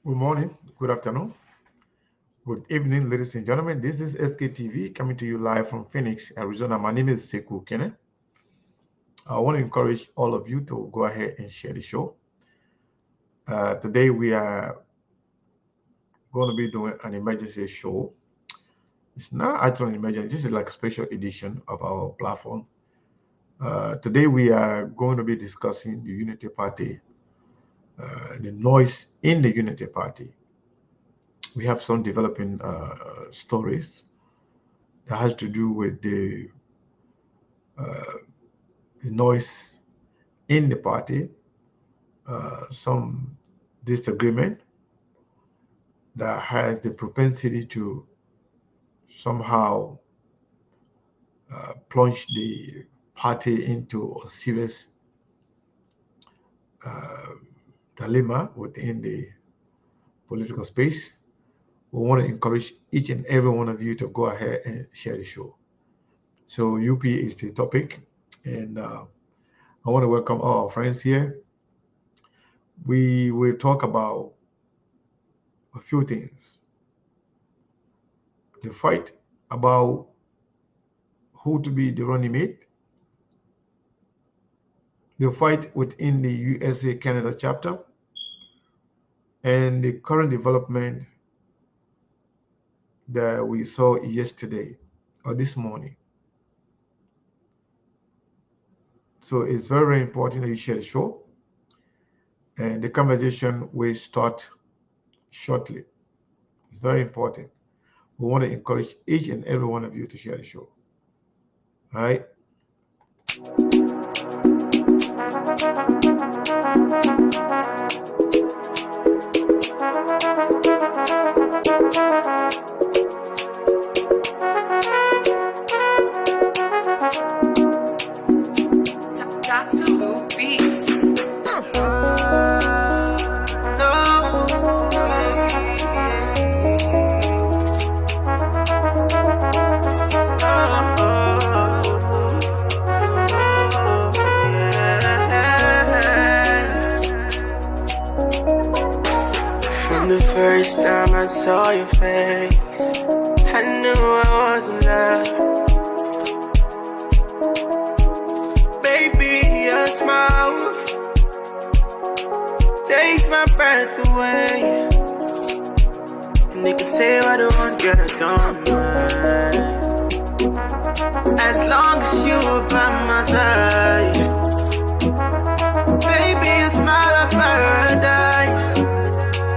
Good morning, good afternoon, good evening, ladies and gentlemen. This is SKTV coming to you live from Phoenix, Arizona. My name is Sekou Kenneth. I want to encourage all of you to go ahead and share the show. Today we are going to be doing an emergency show. It's not actually an emergency, this is like a special edition of our platform. Today we are going to be discussing the Unity Party, the noise in the Unity Party. We have some developing stories that has to do with the noise in the party, some disagreement that has the propensity to somehow plunge the party into a serious dilemma within the political space. We want to encourage each and every one of you to go ahead and share the show. So UP is the topic, and I want to welcome all our friends here. We will talk about a few things. The fight about who to be the running mate, the fight within the USA-Canada chapter, and the current development that we saw yesterday or this morning. So it's very, very important that you share the show, and the conversation will start shortly. It's very important. We want to encourage each and every one of you to share the show. All right. First time I saw your face, I knew I was in love. Baby, your smile takes my breath away. And they can say what I want, girl, I don't mind, as long as you are by my side. Baby, you smile of paradise.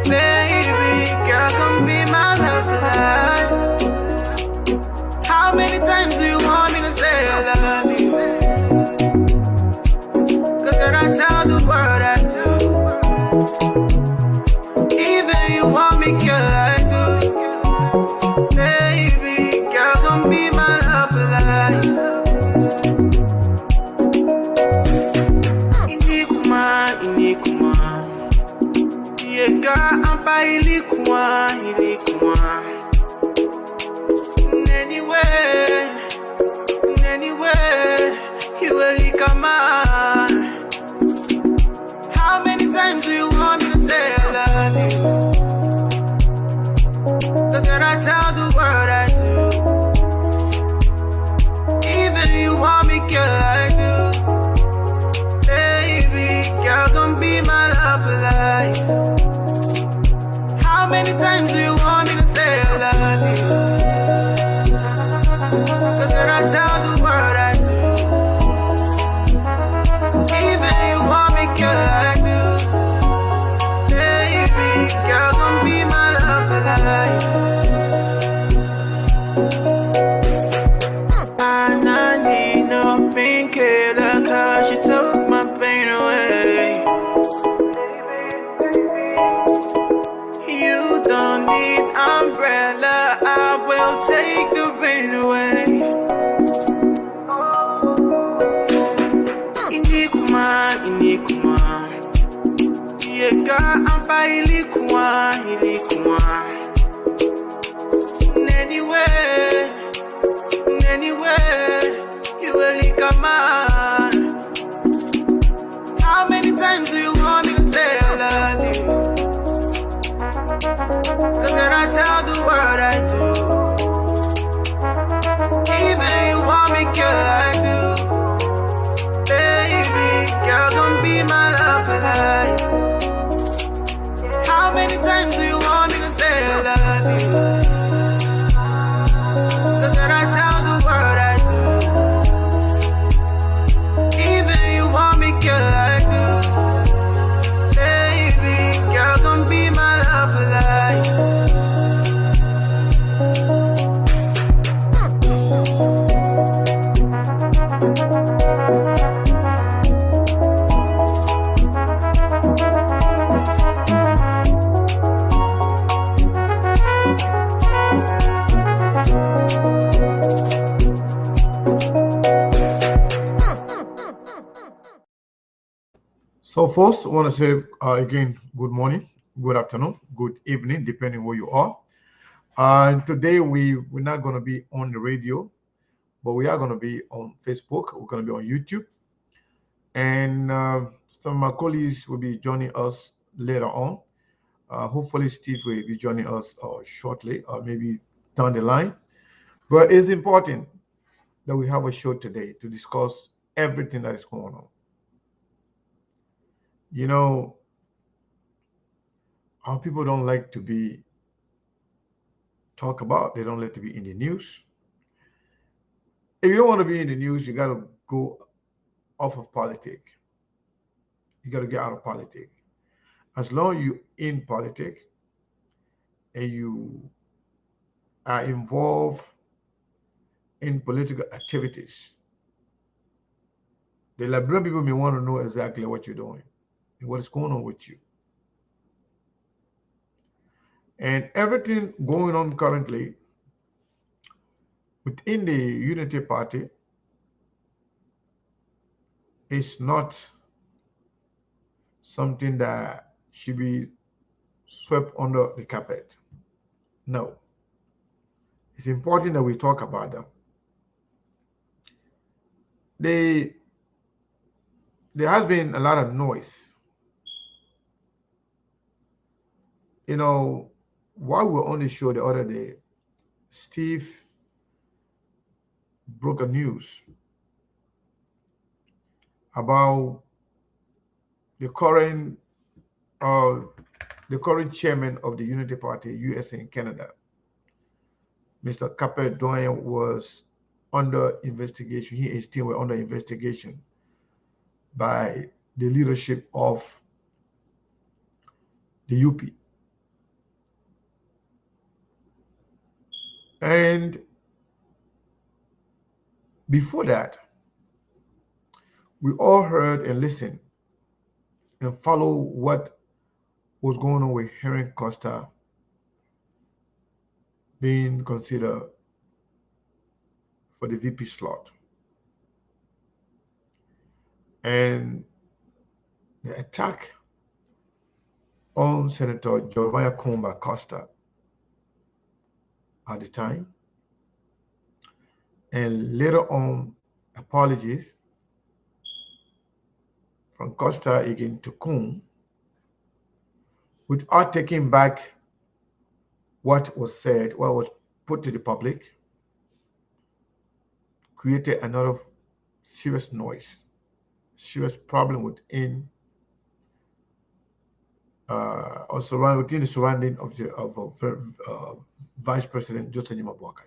Baby, girl, come be my love life. How many times do you want me to say I love you? Cause when I tell the world I do, even you want me, girl, I do. Baby, girl, come be my love life. Inikuma. Yega ampa ilikuwa. In any way, you will come on. How many times do you want me to say I love you? Cause when I tell the world I do, even you want me, girl, I do. Baby, girl, come be my love life. How many times do you want me to say I love you? Cause when I tell the world I do, even you want me, girl, I do. Baby, girl, come be my love life. I need no painkiller, cause you took my pain away. Don't need umbrella, I will take the rain away. Inikuma. Yega ampa ilikuwa. In any way, you will come on. How many times do you want me to say I love you? first, I want to say again, good morning, good afternoon, good evening, depending where you are. And today we're not going to be on the radio, but we are going to be on Facebook. We're going to be on YouTube, and some of my colleagues will be joining us later on. Hopefully, Steve will be joining us shortly, or maybe down the line. But it's important that we have a show today to discuss everything that is going on. You know, our people don't like to be talked about. They don't like to be in the news. If you don't want to be in the news, you got to go off of politics. You got to get out of politics. As long as you're in politics and you are involved in political activities, the Liberian people may want to know exactly what you're doing and what is going on with you. And everything going on currently within the Unity Party is not something that should be swept under the carpet. No. It's important that we talk about them. There has been a lot of noise. You know, while we were on the show the other day, Steve broke a news about the current uh, the current chairman of the Unity Party, USA and Canada, Mr. Capet Doyen, was under investigation. He and his team were under investigation by the leadership of the UP. And before that, we all heard and listened and followed what was going on with Henry Costa being considered for the VP slot. And the attack on Senator Jeremiah Kumba Costa at the time, and later on apologies from Costa again to Kum, without taking back what was said, what was put to the public, created another serious noise, serious problem within within the surrounding of Vice President Joseph Boakai.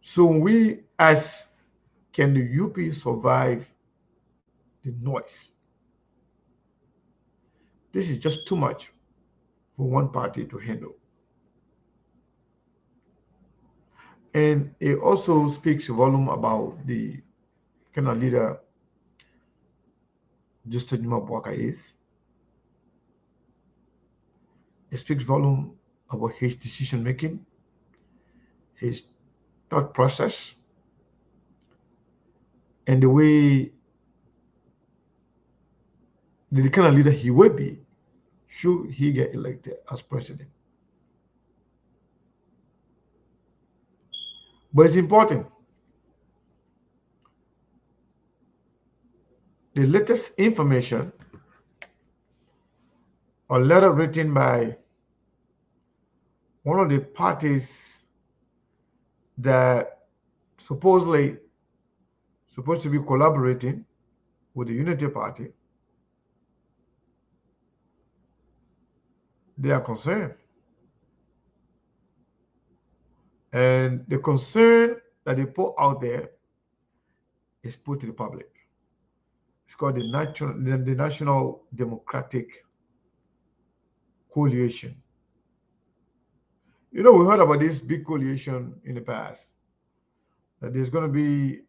So when we ask, can the UP survive the noise? This is just too much for one party to handle. And it also speaks volume about the kind of leader Justin Boakai is. It speaks volume about his decision making, his thought process, and the way the kind of leader he will be should he get elected as president. But it's important. The latest information, a letter written by one of the parties that supposedly supposed to be collaborating with the Unity Party, they are concerned. And the concern that they put out there is put to the public. It's called the National Democratic Coalition. You know, we heard about this big coalition in the past, that there's going to be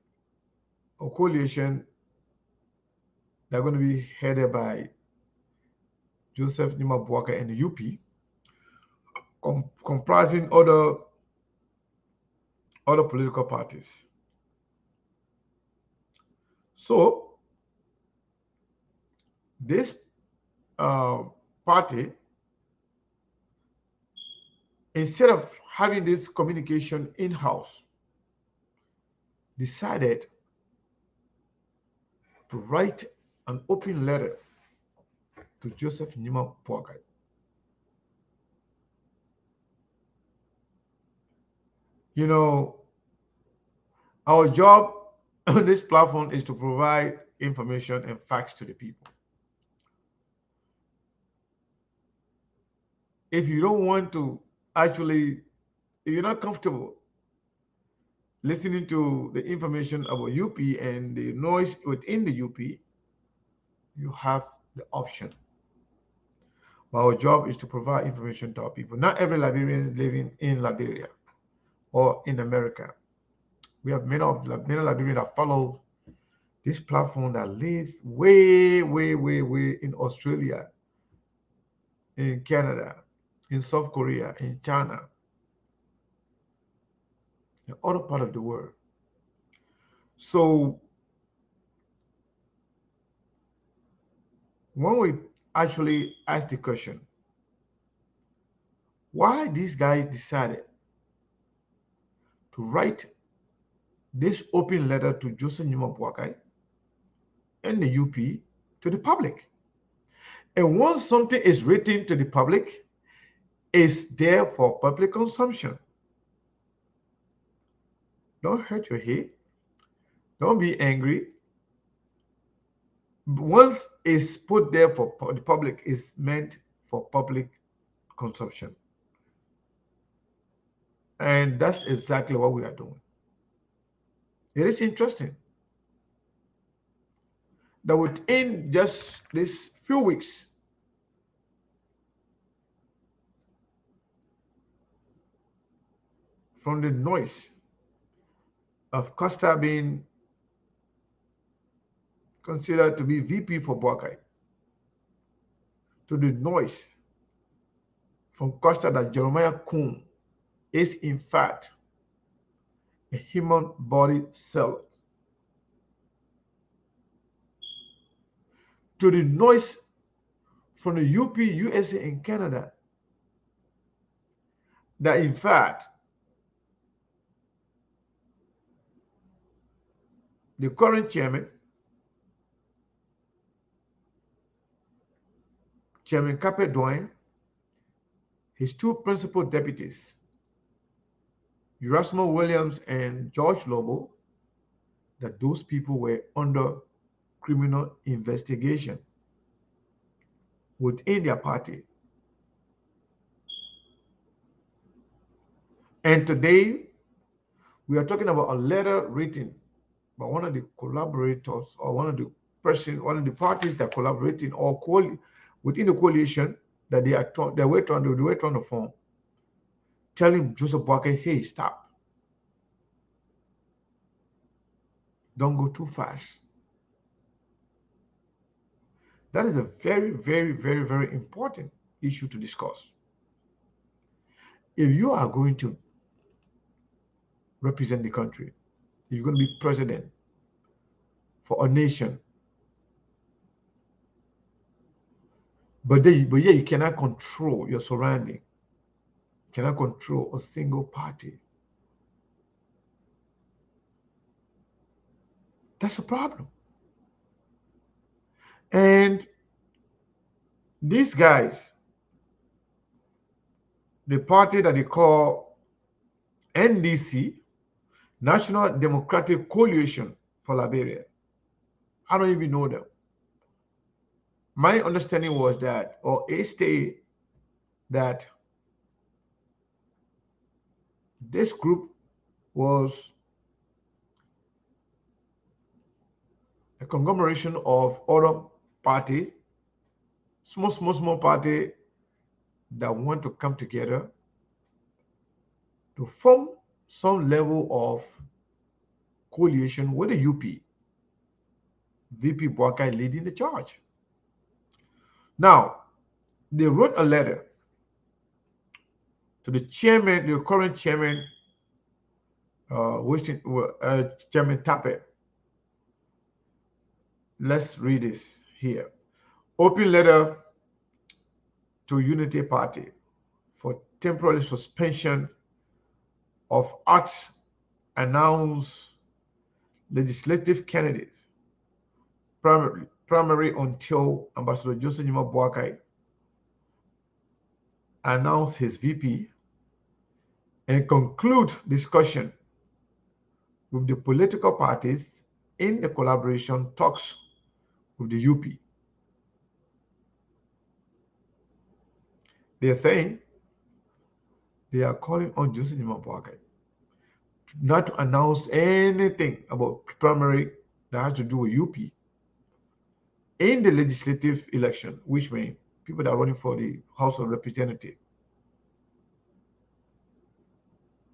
a coalition that's going to be headed by Joseph Nima Boakai and the UP, comprising other political parties. So this party, instead of having this communication in-house, decided to write an open letter to Joseph Nima Boakai. You know, our job on this platform is to provide information and facts to the people. If you don't want to actually, if you're not comfortable listening to the information about UP and the noise within the UP, you have the option. But our job is to provide information to our people. Not every Liberian living in Liberia or in America. We have many Liberians that follow this platform that live way, way, way, way in Australia, in Canada, in South Korea, in China, in other part of the world. So when we actually ask the question, why these guys decided to write this open letter to Joseph Nima Boakai and the UP to the public? And once something is written to the public, it's there for public consumption. Don't hurt your head. Don't be angry. Once it's put there for the public, it's meant for public consumption. And that's exactly what we are doing. It is interesting that within just these few weeks, from the noise of Costa being considered to be VP for Boakai, to the noise from Costa that Jeremiah Kuhn is in fact a human body cell, to the noise from the UP, USA, and Canada that in fact the current chairman, Chairman Capet Doyen, his two principal deputies, Erasmo Williams and George Lobo, that those people were under criminal investigation within their party. And today, we are talking about a letter written by one of the collaborators or one of the parties that collaborating or within the coalition that they were trying to form, telling Joseph Boakai, hey, stop. Don't go too fast. That is a very, very, very, very important issue to discuss. If you are going to represent the country, if you're going to be president for a nation, but yeah, you cannot control your surrounding, you cannot control a single party. That's a problem. And these guys, the party that they call NDC, National Democratic Coalition for Liberia, I don't even know them. My understanding was that, or a state that this group was a conglomeration of other parties, small party that want to come together to form some level of coalition with the UP, VP Boakai leading the charge. Now, they wrote a letter to the chairman, the current chairman, Chairman Tappet. Let's read this here. Open letter to Unity Party for temporary suspension of acts announced legislative candidates primary until Ambassador Joseph Nima Boakai announced his VP and conclude discussion with the political parties in the collaboration talks with the UP. They are saying they are calling on Joseph Nima Boakai not to announce anything about primary that has to do with UP in the legislative election, which means people that are running for the House of Representatives,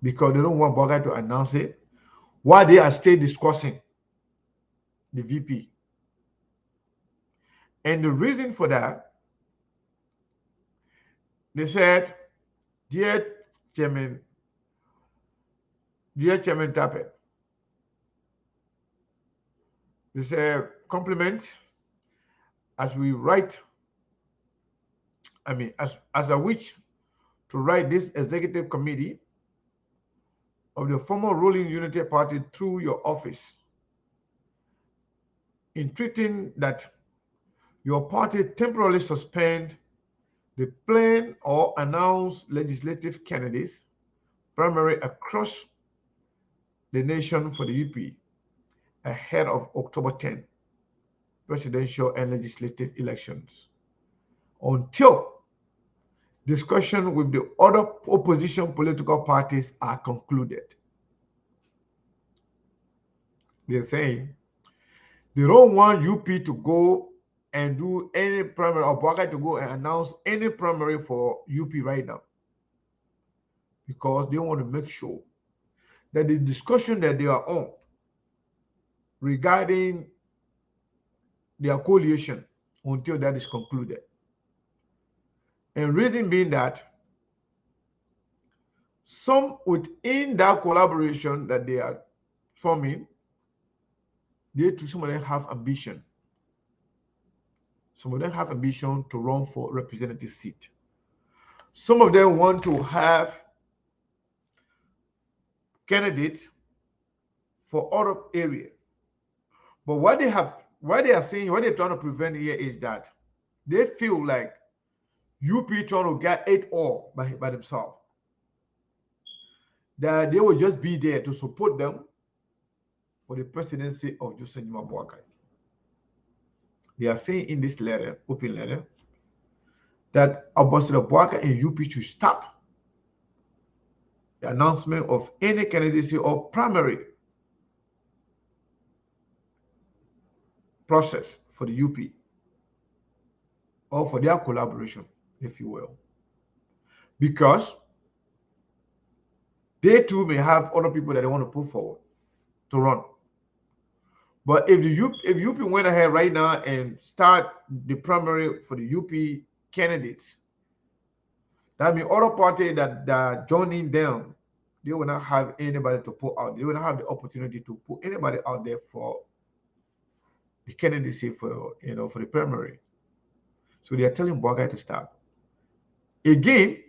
because they don't want Boakai to announce it while they are still discussing the VP. And the reason for that, they said, Dear Chairman Tappet, they said, compliment as we write, as I wish to write this executive committee of the former ruling Unity Party through your office in treating that your party temporarily suspend the plan or announce legislative candidates primary across the nation for the UP ahead of October 10 presidential and legislative elections until discussion with the other opposition political parties are concluded. They're saying they don't want UP to go and do any primary or Boakai to go and announce any primary for UP right now, because they want to make sure that the discussion that they are on regarding their coalition until that is concluded. And reason being that some within that collaboration that they are forming, some of them have ambition. Some of them have ambition to run for representative seat. Some of them want to have candidates for other areas. But what they are saying, what they're trying to prevent here is that they feel like UP trying to get it all by themselves. That they will just be there to support them for the presidency of Joseph Nima Boakai. They are saying in this letter, open letter, that Ambassador Boakai and UP should stop the announcement of any candidacy or primary process for the UP or for their collaboration, if you will, because they too may have other people that they want to put forward to run. But if UP went ahead right now and start the primary for the UP candidates, that means other parties that are joining them, they will not have anybody to put out. They will not have the opportunity to put anybody out there for the candidacy for for the primary. So they are telling Boakai to stop. Again,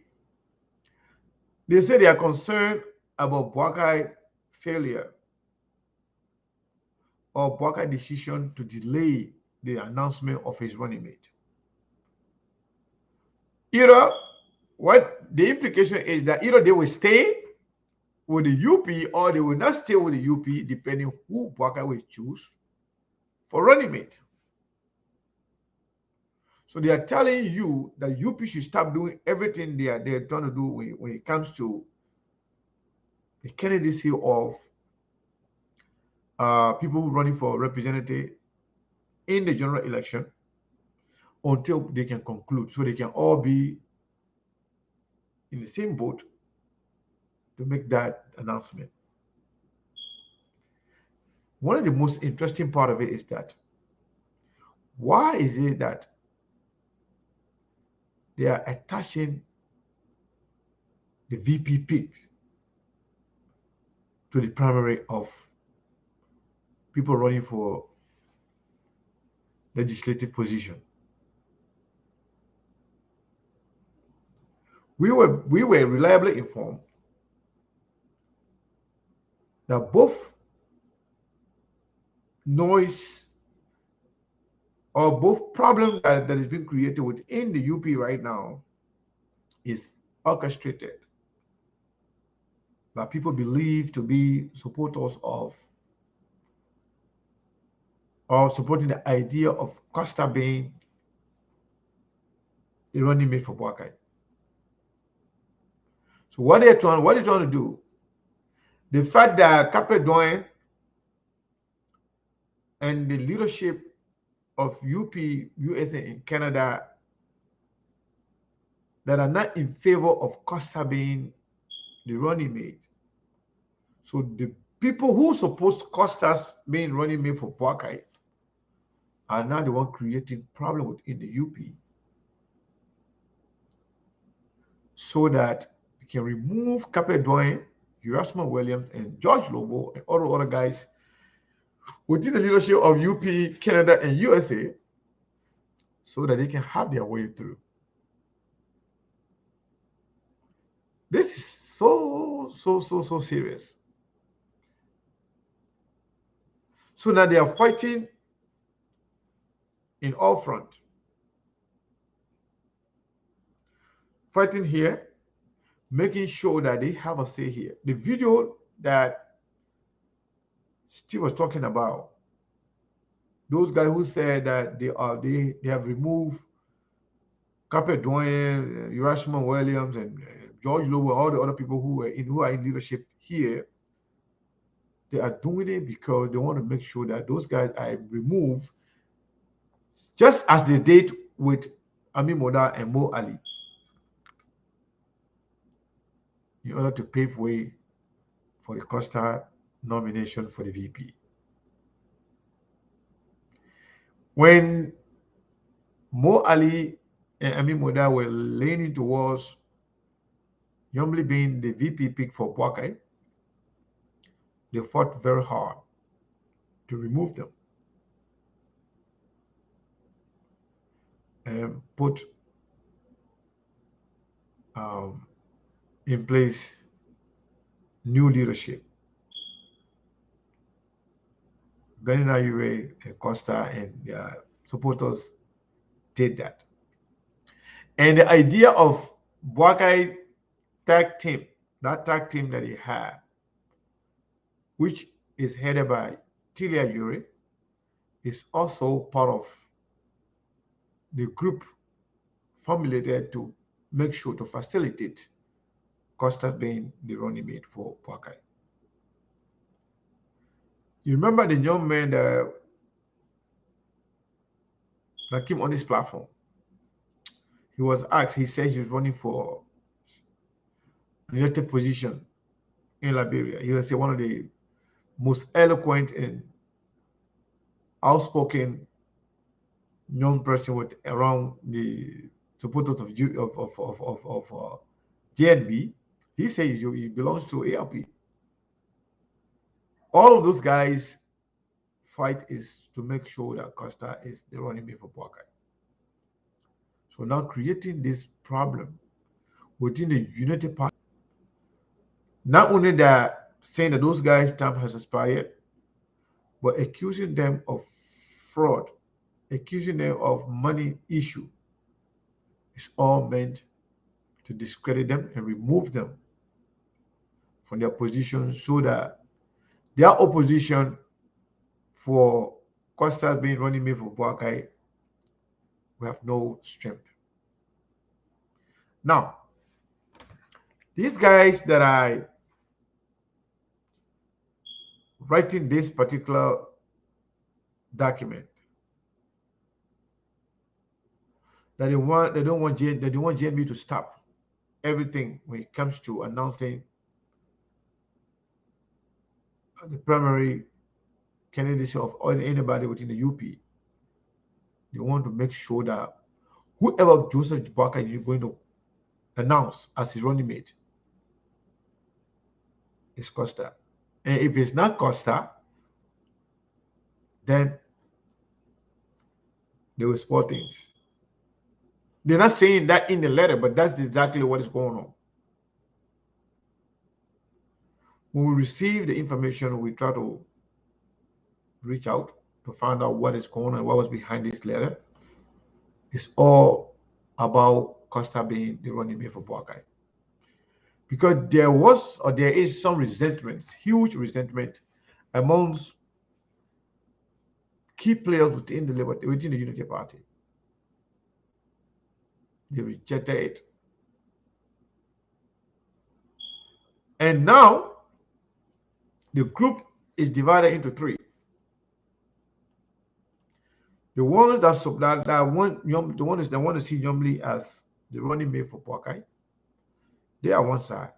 they say they are concerned about Boakai failure or Boakai decision to delay the announcement of his running mate. Either what the implication is that either they will stay with the UP or they will not stay with the UP, depending who Boakai will choose for running mate. So they are telling you that UP should stop doing everything they're trying to do when it comes to the candidacy of people running for representative in the general election until they can conclude, so they can all be in the same boat to make that announcement. One of the most interesting part of it is that why is it that they are attaching the VP picks to the primary of people running for legislative position? we were reliably informed that both noise or both problem that is being created within the UP right now is orchestrated by people believed to be supporters of or supporting the idea of Costa being the running mate for Boakai. So what they're trying to do, the fact that Cape and the leadership of UP, USA, and Canada that are not in favor of Costa being the running mate. So the people who suppose Costa's being running mate for Boakai are now the one creating problem within the UP so that they can remove Cape Erasmus Williams, and George Lobo, and all the other guys within the leadership of UP, Canada, and USA so that they can have their way through. This is so serious. So now they are fighting in all front. Fighting here, making sure that they have a say here. The video that Steve was talking about, those guys who said that they have removed Cape Erasmus Williams, and George Lobo, all the other people who are in leadership here, they are doing it because they want to make sure that those guys are removed, just as they did with Ami Moda and Mo Ali, in order to pave way for the Costa nomination for the VP. When Mo Ali and Ami Moda were leaning towards Yomli being the VP pick for Boakai, they fought very hard to remove them and put in place new leadership. Benin Ayure and Costa and their supporters did that. And the idea of Boakai tag team, that tag team that he had, which is headed by Tilia Yuri, is also part of the group formulated to make sure to facilitate Costa being the running mate for Boakai. You remember the young man that came on this platform? He was asked, he said he was running for an elected position in Liberia. He was one of the most eloquent and outspoken young person with around the supporters of JNB. He said he belongs to ALP. All of those guys fight is to make sure that Costa is the running mate for Boakai. So now creating this problem within the United Party, not only that saying that those guys' term has expired, but accusing them of fraud, accusing them of money issue, is all meant to discredit them and remove them from their position so that their opposition for Costa being running mate for Boakai will have no strength. Now, these guys that are writing this particular document, that they don't want JNB to stop everything when it comes to announcing the primary candidacy of anybody within the UP. They want to make sure that whoever Joseph Boakai is going to announce as his running mate is Costa. And if it's not Costa, then they will spoil things. They're not saying that in the letter, but that's exactly what is going on. When we receive the information, we try to reach out to find out what is going on, what was behind this letter. It's all about Costa being the running mate for Boakai. Because there was or there is some resentment, huge resentment amongst key players within the Unity Party. They rejected it. And now the group is divided into three. The ones that want the ones that want to see Yomli as the running mate for Boakai, they are one side.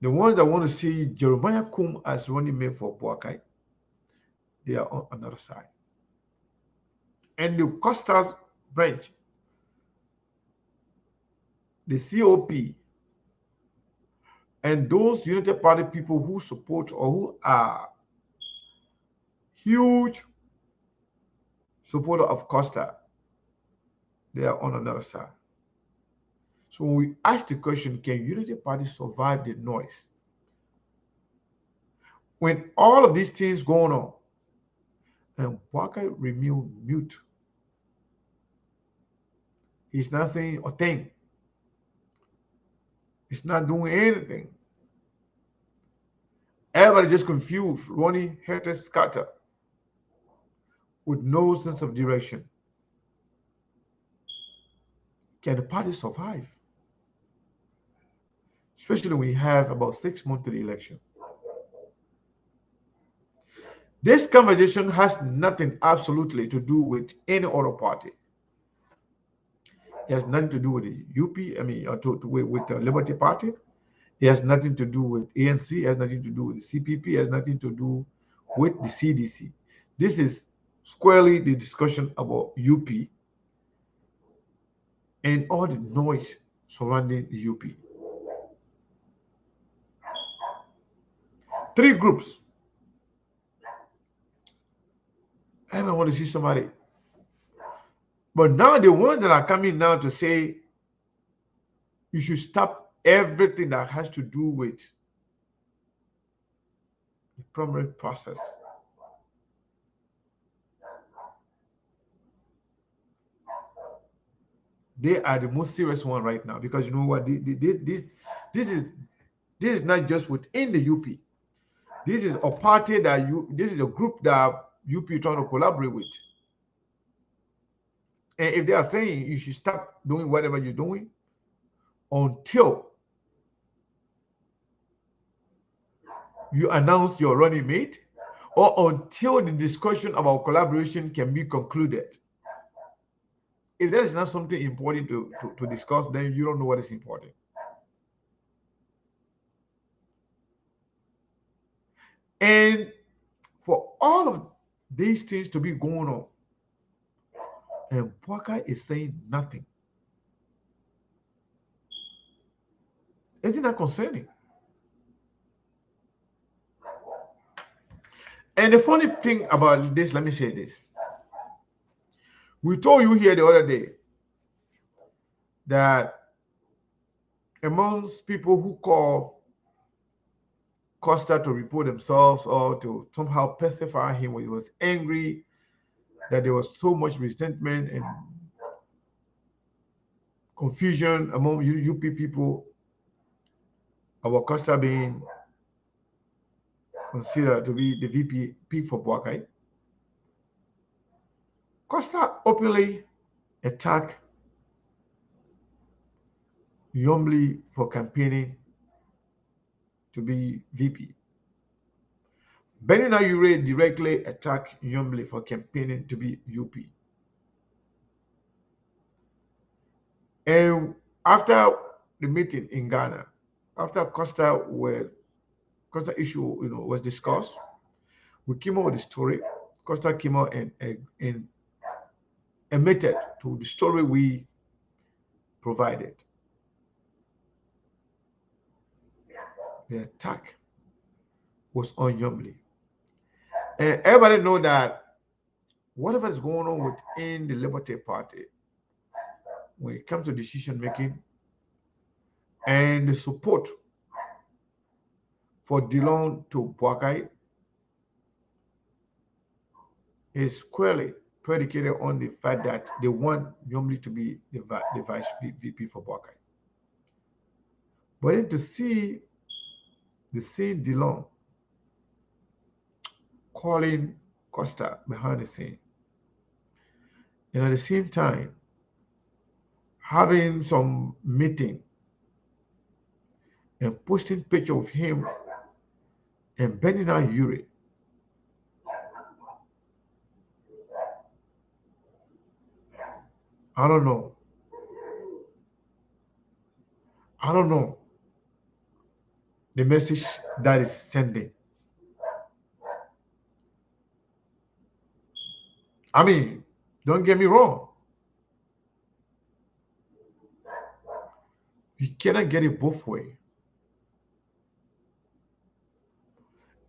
The ones that want to see Jeremiah Kum as running mate for Boakai, they are on another side. And the Costa's branch, the COP, and those United Party people who support or who are huge supporter of Costa, they are on another side. So when we ask the question, can Unity Party survive the noise? When all of these things going on, and Boakai remain mute. He's not saying a thing. He's not doing anything. Everybody just confused, running, hatred, scatter, with no sense of direction. Can the party survive? Especially when we have about 6 months to the election. This conversation has nothing absolutely to do with any other party. It has nothing to do with the UP, with the Liberty Party. It has nothing to do with ANC. It has nothing to do with the CPP. It has nothing to do with the CDC. This is squarely the discussion about UP and all the noise surrounding the UP. Three groups. I don't want to see somebody. But now the ones that are coming now to say you should stop everything that has to do with the primary process. They are the most serious one right now, because you know what? This is not just within the UP. This is a party this is a group that UP trying to collaborate with. And if they are saying you should stop doing whatever you're doing until you announce your running mate, or until the discussion about collaboration can be concluded. If that is not something important to discuss, then you don't know what is important. And for all of these things to be going on, and Boakai is saying nothing. Isn't that concerning? And the funny thing about this, let me say this. We told you here the other day that amongst people who call Costa to report themselves or to somehow pacify him when he was angry, that there was so much resentment and confusion among UP people about Costa being considered to be the VP for Boakai. Costa openly attacked Yomli for campaigning to be VP. Benny Nayure directly attacked Yomli for campaigning to be UP. And after the meeting in Ghana, after Costa issue was discussed, we came up with the story. Costa came out and admitted to the story we provided. The attack was on Yomli. And everybody know that whatever is going on within the Liberty Party when it comes to decision making and the support for Dillon to Boakai is squarely predicated on the fact that they want Nyomli to be the vice VP for Boakai. But then to see the same Dillon calling Costa behind the scene, and at the same time having some meeting and posting picture of him and bending out Yuri. I don't know. I don't know the message that is sending. I mean, don't get me wrong. You cannot get it both ways.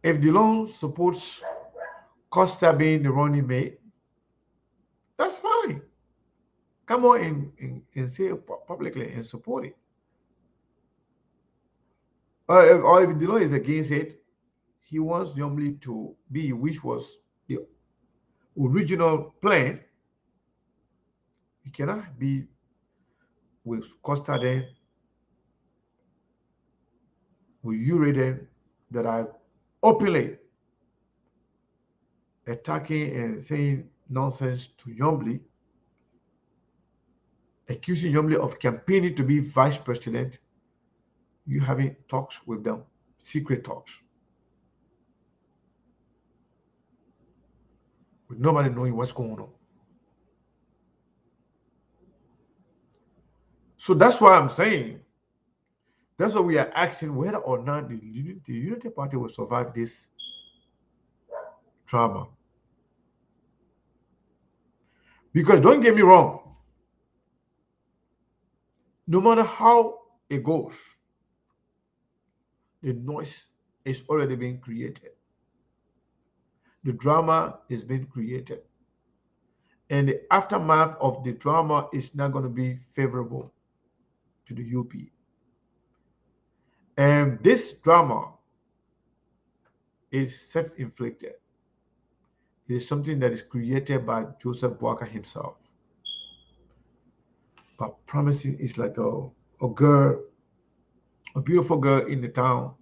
If Dillon supports Costa being the running mate, that's fine. Come on and say it publicly and support it. Or if Dillon is against it, he wants Nyomli to be, which was the original plan. He cannot be with Costa then, with Yuri then, that are openly attacking and saying nonsense to Nyomli, accusing Nyomli of campaigning to be vice president. You having talks with them, secret talks, with nobody knowing what's going on. So that's why I'm saying, that's why we are asking whether or not the Unity Party will survive this trauma. Because don't get me wrong, no matter how it goes, the noise is already being created. The drama is being created. And the aftermath of the drama is not going to be favorable to the UP. And this drama is self-inflicted. It is something that is created by Joseph Boakai himself. But promising is like a girl, a beautiful girl in the town.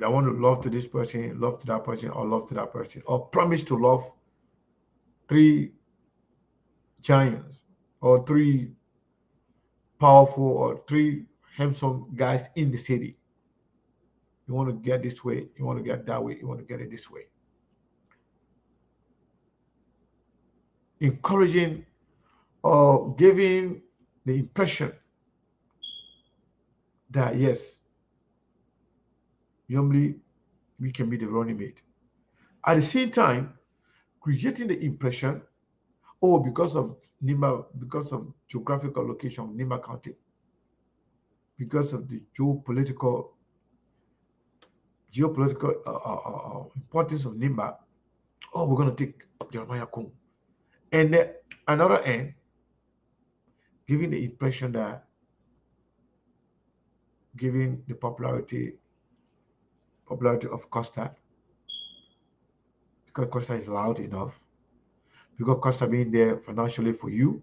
I want to love to this person, love to that person, or love to that person, or promise to love 3 giants, or 3 powerful, or 3 handsome guys in the city. You want to get this way, you want to get that way, you want to get it this way. Encouraging or giving the impression that yes, Nyomli, we can be the running mate. At the same time, creating the impression, oh, because of Nima, because of geographical location of Nima County, because of the geopolitical importance of Nimba, oh, we're going to take Jeremiah Kung. And then another end, giving the impression that giving the popularity of Costa, because Costa is loud enough, because Costa being there financially for you,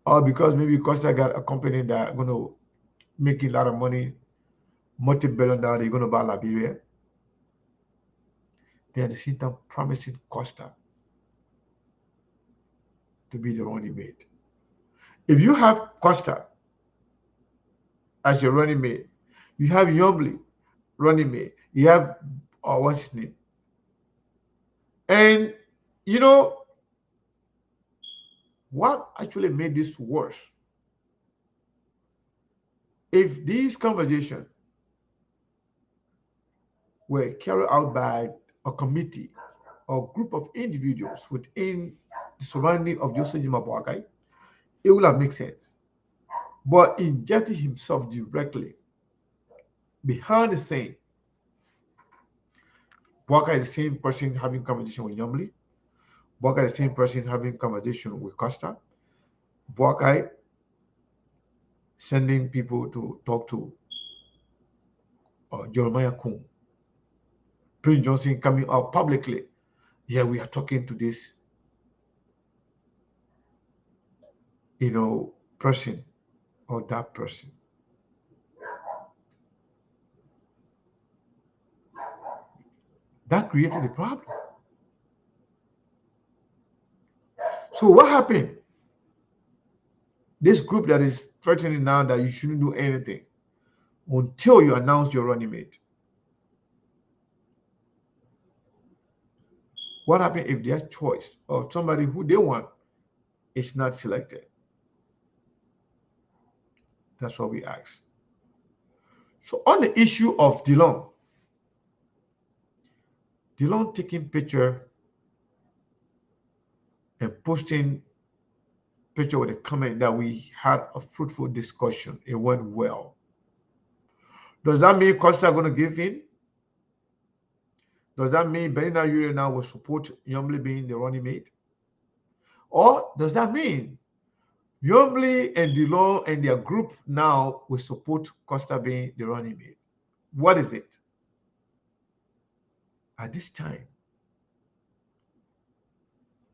or because maybe Costa got a company that going to make a lot of money, multi-billion dollar, they're going to buy Liberia. They at the same time promising Costa to be the running mate. If you have Costa as your running mate, you have Nyomli running mate, you have what's his name, and you know what actually made this worse? If these conversations were carried out by a committee or group of individuals within the surrounding of Joseph Boakai, it would have made sense. But injecting himself directly behind the scene, Boakai is the same person having conversation with Yomli. Boakai is the same person having conversation with Costa. Boakai sending people to talk to Jeremiah Kun. Prince Johnson coming out publicly. Yeah, we are talking to this, person or that person. That created a problem. So what happened? This group that is threatening now that you shouldn't do anything until you announce your running mate. What happened if their choice of somebody who they want is not selected? That's what we ask. So on the issue of Dillon taking picture and posting picture with a comment that we had a fruitful discussion. It went well. Does that mean Costa going to give in? Does that mean Benina Yuri now will support Yomli being the running mate? Or does that mean Yomli and Dillon and their group now will support Costa being the running mate? What is it? At this time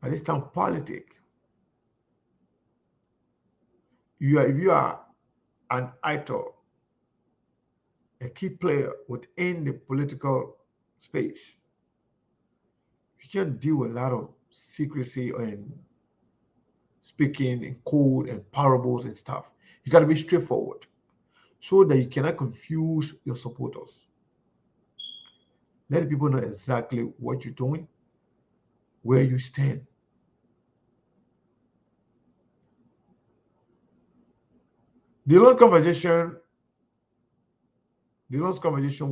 of politics, if you are an actor, a key player within the political space, you can't deal with a lot of secrecy and speaking in code and parables and stuff. You got to be straightforward so that you cannot confuse your supporters. Let people know exactly what you're doing, where you stand. Dillon's conversation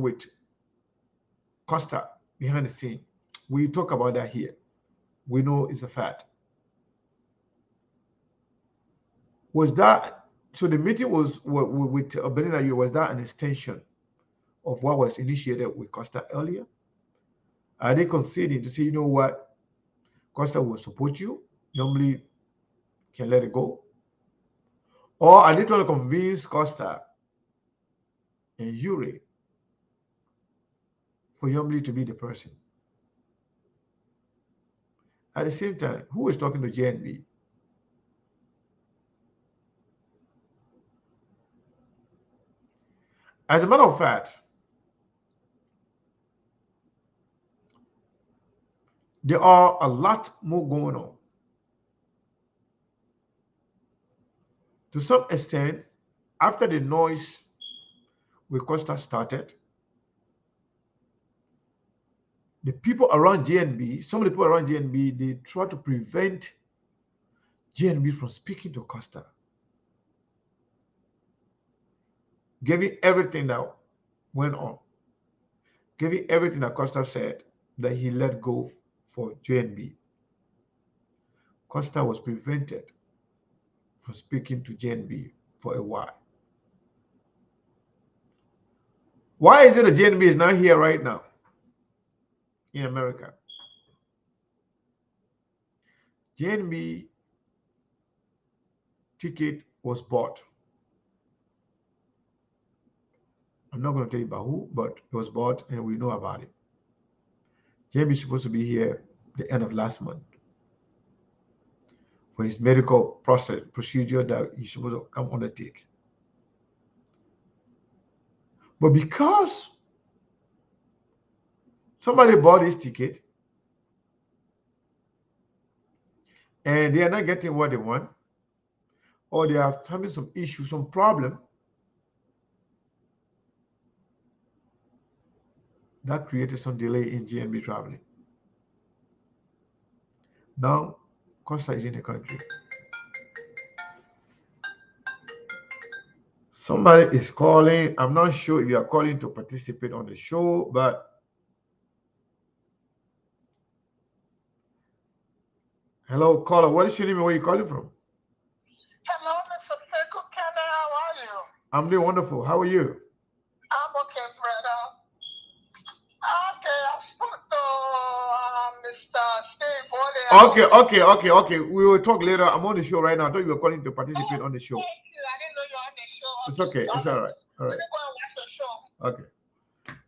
with Costa behind the scene, we talk about that here. We know it's a fact. Was that so? The meeting was with Benina. Was that an extension of what was initiated with Costa earlier? Are they conceding to say, you know what, Costa will support you, Yomli can let it go? Or are they trying to convince Costa and Yuri for Yomli to be the person? At the same time, who is talking to JNB? As a matter of fact, there are a lot more going on. To some extent, after the noise with Costa started, the people around JNB, some of the people around JNB, they try to prevent JNB from speaking to Costa, giving everything that went on, giving everything that Costa said that he let go for JNB. Costa was prevented from speaking to JNB for a while. Why is it that JNB is not here right now in America? JNB ticket was bought. I'm not going to tell you about who, but it was bought and we know about it. JNB is supposed to be here the end of last month for his medical procedure that he's supposed to come undertake. But because somebody bought his ticket and they are not getting what they want, or they are having some issue, some problem, that created some delay in JNB traveling. Now, Costa is in the country. Somebody is calling. I'm not sure if you are calling to participate on the show, but hello, caller. What is your name and where are you calling from? Hello, Mr. Sekou Kene. How are you? I'm doing wonderful. How are you? I'm okay, brother. Okay, I spoke to Okay. We will talk later. I'm on the show right now. I thought you were calling to participate on the show. Thank you. I didn't know you're on the show. It's okay. It's all right. All Let right. me go and watch the show. Okay.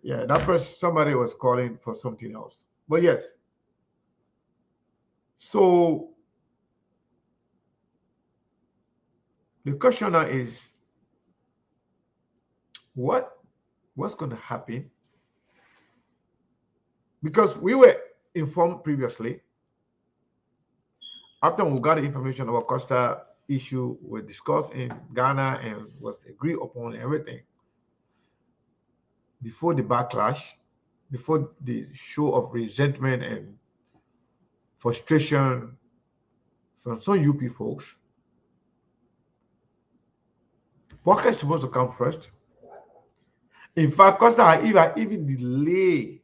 Yeah, that person, somebody was calling for something else. But yes. So the question now is what what's going to happen? Because we were informed previously after we got the information about Costa issue was discussed in Ghana and was agreed upon everything before the backlash, before the show of resentment and frustration from some UP folks. Walker is supposed to come first. In fact, Costa had even delay.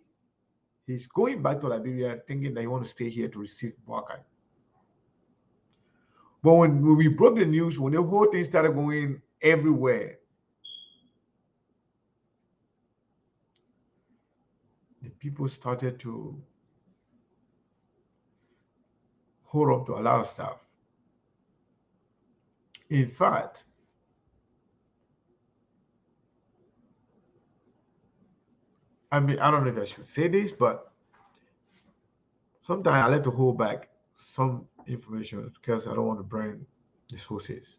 He's going back to Liberia thinking that he wants to stay here to receive Buckeye. But when we broke the news, when the whole thing started going everywhere, the people started to hold on to a lot of stuff. In fact, I mean, I don't know if I should say this, but sometimes I like to hold back some information because I don't want to burn the sources.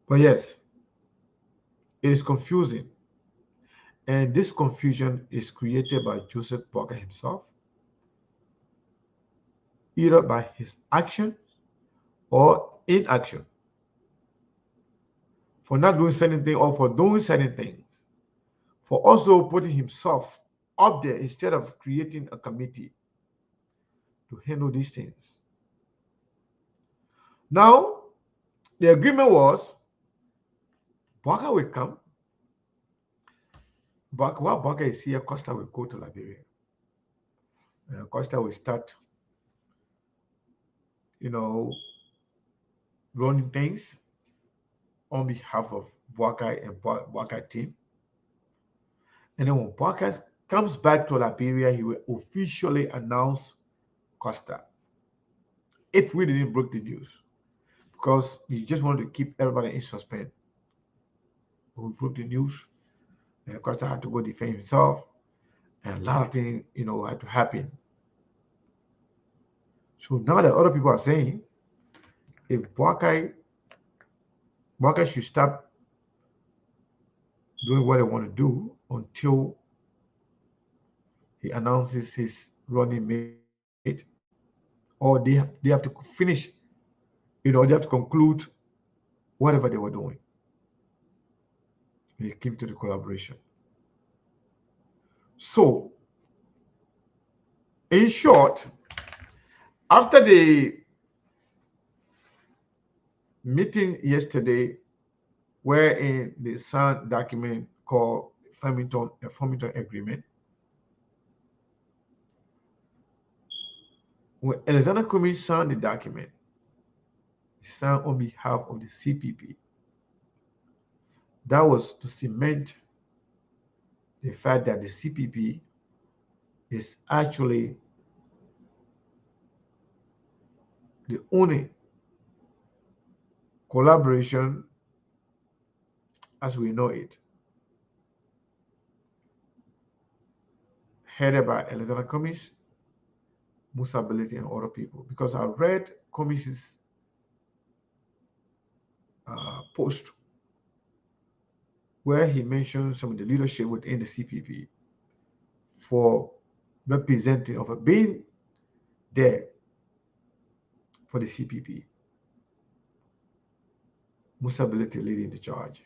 But yes, it is confusing. And this confusion is created by Joseph Parker himself, either by his action or inaction, for not doing certain things or for doing certain things, for also putting himself up there instead of creating a committee to handle these things. Now, the agreement was Parker will come. While Parker is here, Costa will go to Liberia. Costa will start, you know, running things on behalf of Buckeye and Buckeye team. And then when Buckeye comes back to Liberia, he will officially announce Costa. If we didn't break the news, because we just wanted to keep everybody in suspense. We broke the news, and Costa had to go defend himself, and a lot of things, had to happen. So now that other people are saying, if Buckeye should stop doing what they want to do until he announces his running mate, or they have to finish, they have to conclude whatever they were doing. It came to the collaboration. So, in short, after the meeting yesterday, wherein they signed document called Farmington Agreement, when Alexander Cummings signed the document, he signed on behalf of the CPP. That was to cement the fact that the CPP is actually the only collaboration as we know it, headed by Alexander Cummings, Musa Beleti, and other people. Because I read Cummings' post where he mentioned some of the leadership within the CPP for representing, of being there for the CPP. Musa Beleti leading the charge.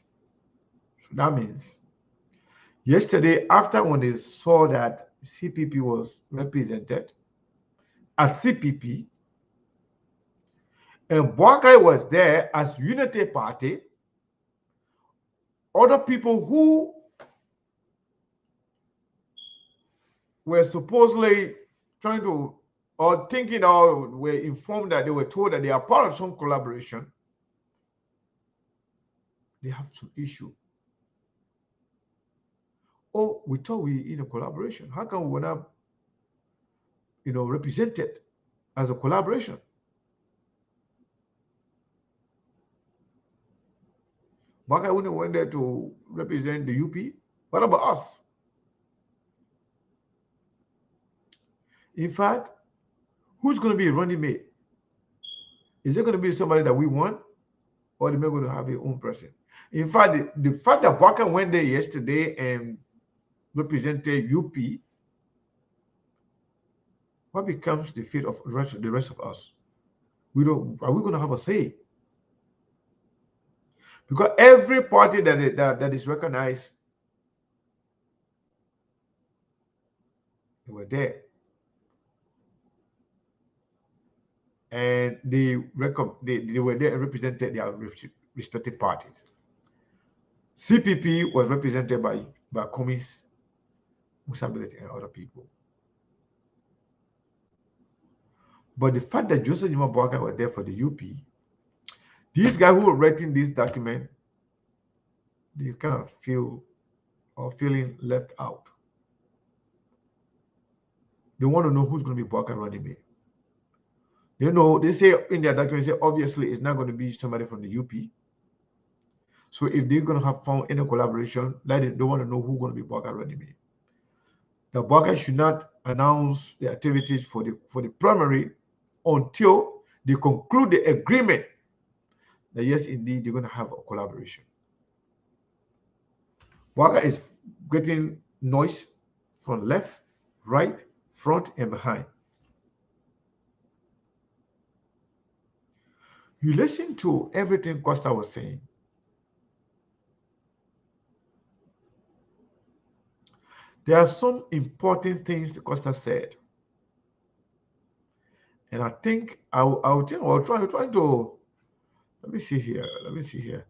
So that means yesterday, after when they saw that CPP was represented as CPP, and Buckeye was there as Unity Party, other people who were supposedly trying to, or thinking, or were informed that they were told that they are part of some collaboration, they have some issue. Oh, we thought we in a collaboration. How come we were not, represented as a collaboration. Baka wouldn't went there to represent the UP. What about us? In fact, who's going to be a running mate? Is it going to be somebody that we want, or are they going to have their own person? In fact, the fact that Baka went there yesterday and represented UP, what becomes the fate of the rest of us? Are we going to have a say? Because every party that is recognized, they were there. And they were there and represented their respective parties. CPP was represented by Komis, Musability, and other people. But the fact that Joseph Juma Boakai were there for the UP, these guys who were writing this document, they kind of feeling left out. They want to know who's going to be Boakai running mate. They say in their document, obviously it's not going to be somebody from the UP. So if they're going to have found any collaboration, they want to know who's going to be Boakai running mate. The Boakai should not announce the activities for the primary until they conclude the agreement that yes, indeed, they're going to have a collaboration. Boakai is getting noise from left, right, front, and behind. You listen to everything Costa was saying. There are some important things that Costa said. And I think I'll try to, let me see here.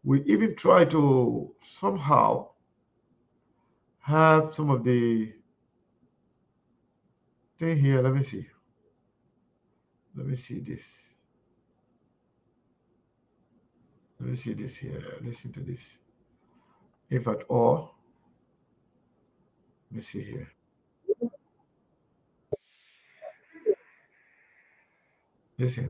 We even try to somehow have some of the thing here. Let me see this. Let me see this here. Listen to this. If at all, let me see here. Listen.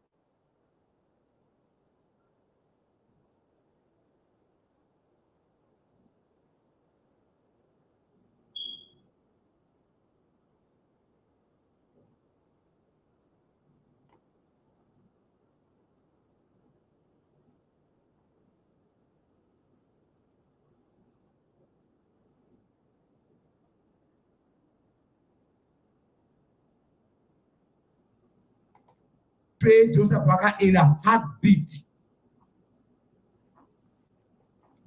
Joseph Boakai in a heartbeat.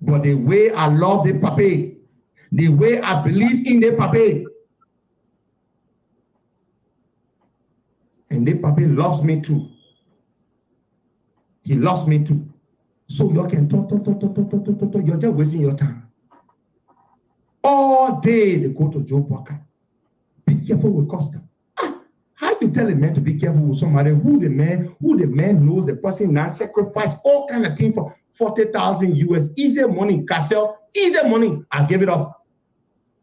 But the way I love the pape, the way I believe in the pape, and the pape loves me too. He loves me too. So you can talk. You're just wasting your time. All day they go to Joe Boakai. Be careful with Costa. How you tell a man to be careful with somebody who the man knows the person now sacrifice all kind of things for 40,000 US, easy money, Cassell, easy money. I give it up.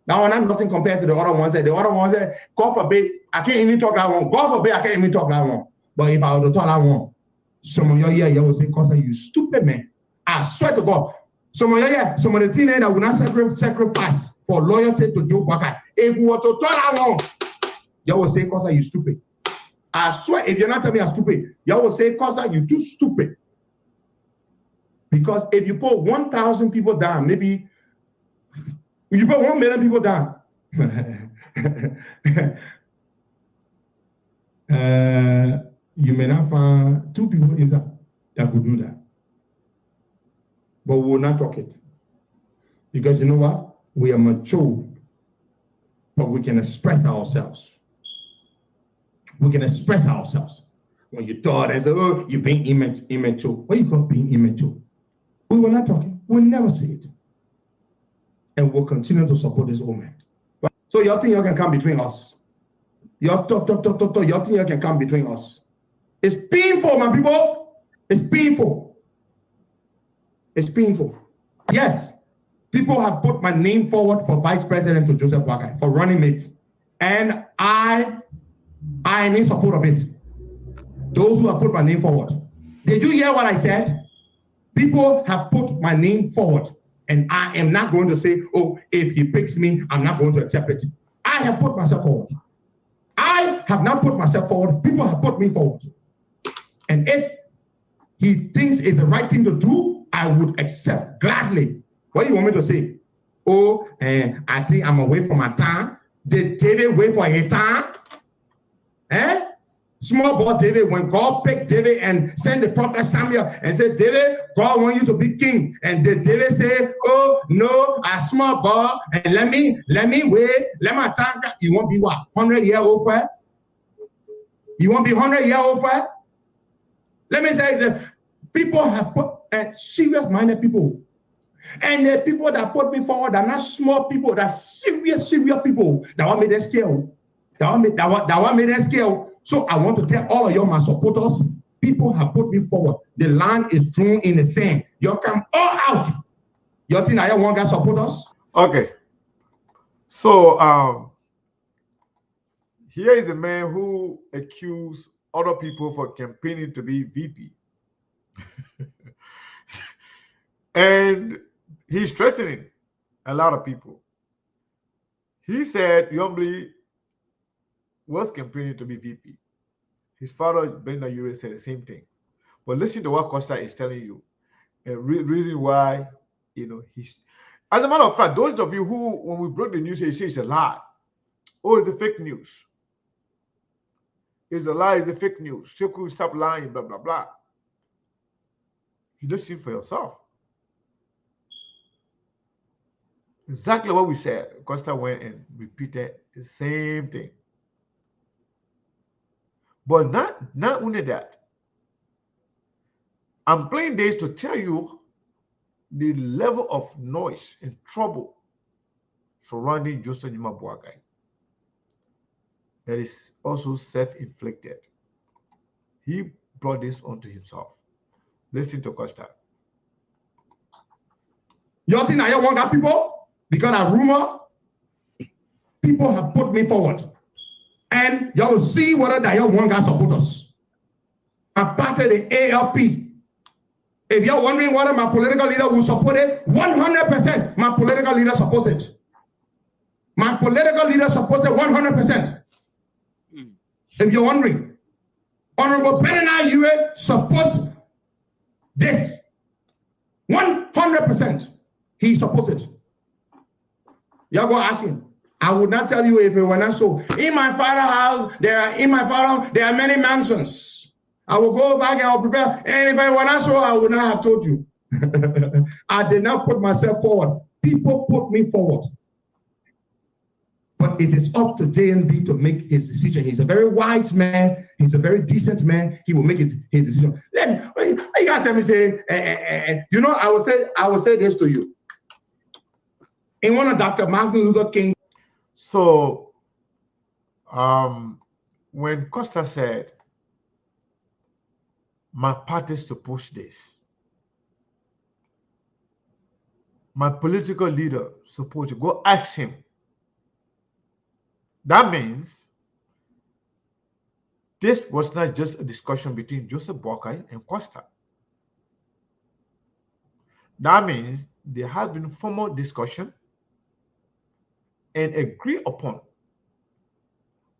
Now I'm nothing compared to the other ones. The other ones that God forbid, I can't even talk that one. God forbid, I can't even talk that one. But if I were to talk that one, some of you will say, Costa, you stupid man. I swear to God. Some of the teenagers that will not sacrifice for loyalty to Joe Boakai. If we were to talk that one, y'all will say, Costa, you stupid. I swear, if you're not telling me I'm stupid, y'all will say, Costa, you too stupid. Because if you put 1,000 people down, maybe you put 1 million people down. You may not find 2 people inside that could do that. But we will not talk it. Because you know what? We are mature, but we can express ourselves. We can express ourselves. When you thought and say, oh, you're being immature. What you call being immature? We were not talking. We'll never say it. And we'll continue to support this woman. So y'all think y'all can come between us? Y'all talk. Y'all think y'all can come between us? It's painful, my people. It's painful. It's painful. Yes, people have put my name forward for vice president to Joseph Boakai, for running mate. And I I am in support of it. Those who have put my name forward. Did you hear what I said? People have put my name forward, and I am not going to say, oh, if he picks me, I'm not going to accept it. I have put myself forward. I have not put myself forward. People have put me forward. And if he thinks it's the right thing to do, I would accept gladly. What do you want me to say? Oh, I think I'm away from my time. Did David wait for his time? Small boy David, when God picked David and sent the prophet Samuel and said, David, God wants you to be king. And did David say, oh, no, a small boy, and let me wait, let my time, you won't be what, 100-year-old for it? You won't be 100-year-old for it? Let me say that people have put serious-minded people. And the people that put me forward are not small people, they're serious people that want me to scale. That want me to scale. So I want to tell all of you, my supporters, people have put me forward. The line is drawn in the sand. You come all out. You think I want to support us? Okay. So here is the man who accused other people for campaigning to be VP. And he's threatening a lot of people. He said Yombly was campaigning to be VP. His father, Brenda Ure, said the same thing. But listen to what Costa is telling you. A reason why, he's... As a matter of fact, those of you who, when we broke the news, you say it's a lie. Oh, it's a fake news. It's a lie, it's a fake news. Sheku, stop lying, blah, blah, blah. You just see for yourself. Exactly what we said. Costa went and repeated the same thing. But not only that, I'm playing this to tell you the level of noise and trouble surrounding Joseph Nima Boakai that is also self-inflicted. He brought this onto himself. Listen to Costa. You think I want that people? Because a rumor, people have put me forward. And you will see whether y'all want to support us. I'm part of the ALP. If you're wondering whether my political leader will support it, 100% my political leader supports it. My political leader supports it 100%. If you're wondering, Honorable Benena Yue supports this 100%. He supports it. Y'all go ask him. I would not tell you if it were not so. In my father's house, there are many mansions. I will go back and I'll prepare. And if it were not so, I would not have told you. I did not put myself forward. People put me forward. But it is up to JNB to make his decision. He's a very wise man. He's a very decent man. He will make his decision. You gotta tell me, say, I will say this to you. In one of Dr. Martin Luther King. So, when Costa said, my party is to push this, my political leader supposed to go ask him. That means this was not just a discussion between Joseph Boakai and Costa. That means there has been formal discussion and agreed upon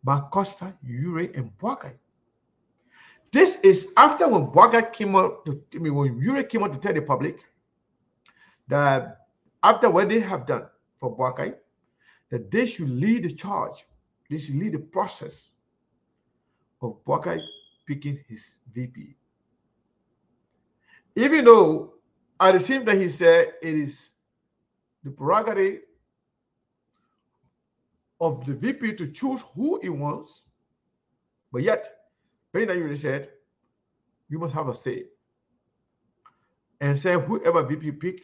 by Costa, Ure, and Boakai. This is after when Boakai came out when Ure came out to tell the public that after what they have done for Boakai, that they should lead the charge, they should lead the process of Boakai picking his VP. Even though at the same time he said it is the prerogative of the VP to choose who he wants, but yet, Benny Ure said, you must have a say. And say whoever VP pick,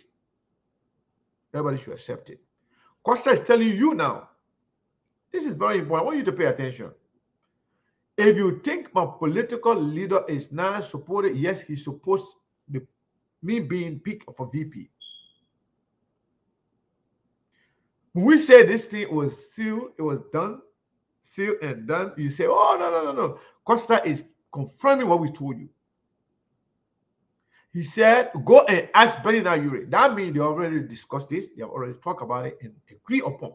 everybody should accept it. Costa is telling you now, this is very important. I want you to pay attention. If you think my political leader is not supported, yes, he supports me being picked for VP. When we said this thing was sealed, it was done, sealed and done, you say, oh, no. Costa is confirming what we told you. He said, go and ask Benny Yuri. That means they already discussed this. They have already talked about it and agree upon.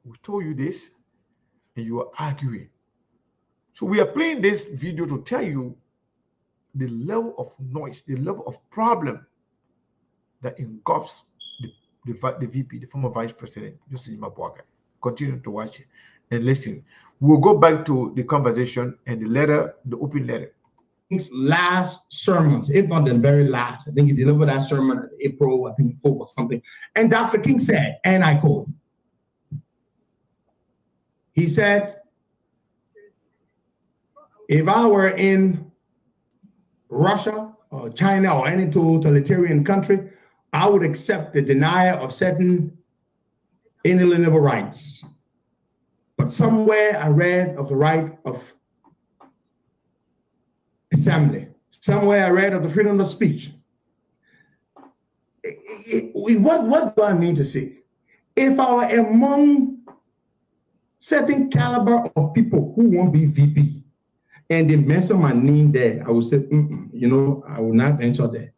We told you this, and you are arguing. So we are playing this video to tell you the level of noise, the level of problem that engulfs the VP, the former Vice President, Joseph Mabuaga. Continue to watch it and listen. We'll go back to the conversation and the letter, the open letter. His last sermons, if not the very last, I think he delivered that sermon in April, I think 4 or something. And Dr. King said, and I quote, he said, if I were in Russia or China or any totalitarian country, I would accept the denial of certain inalienable rights. But somewhere I read of the right of assembly. Somewhere I read of the freedom of speech. What do I mean to say? If I were among certain caliber of people who won't be VP, and they mention my name there, I would say, I will not enter there.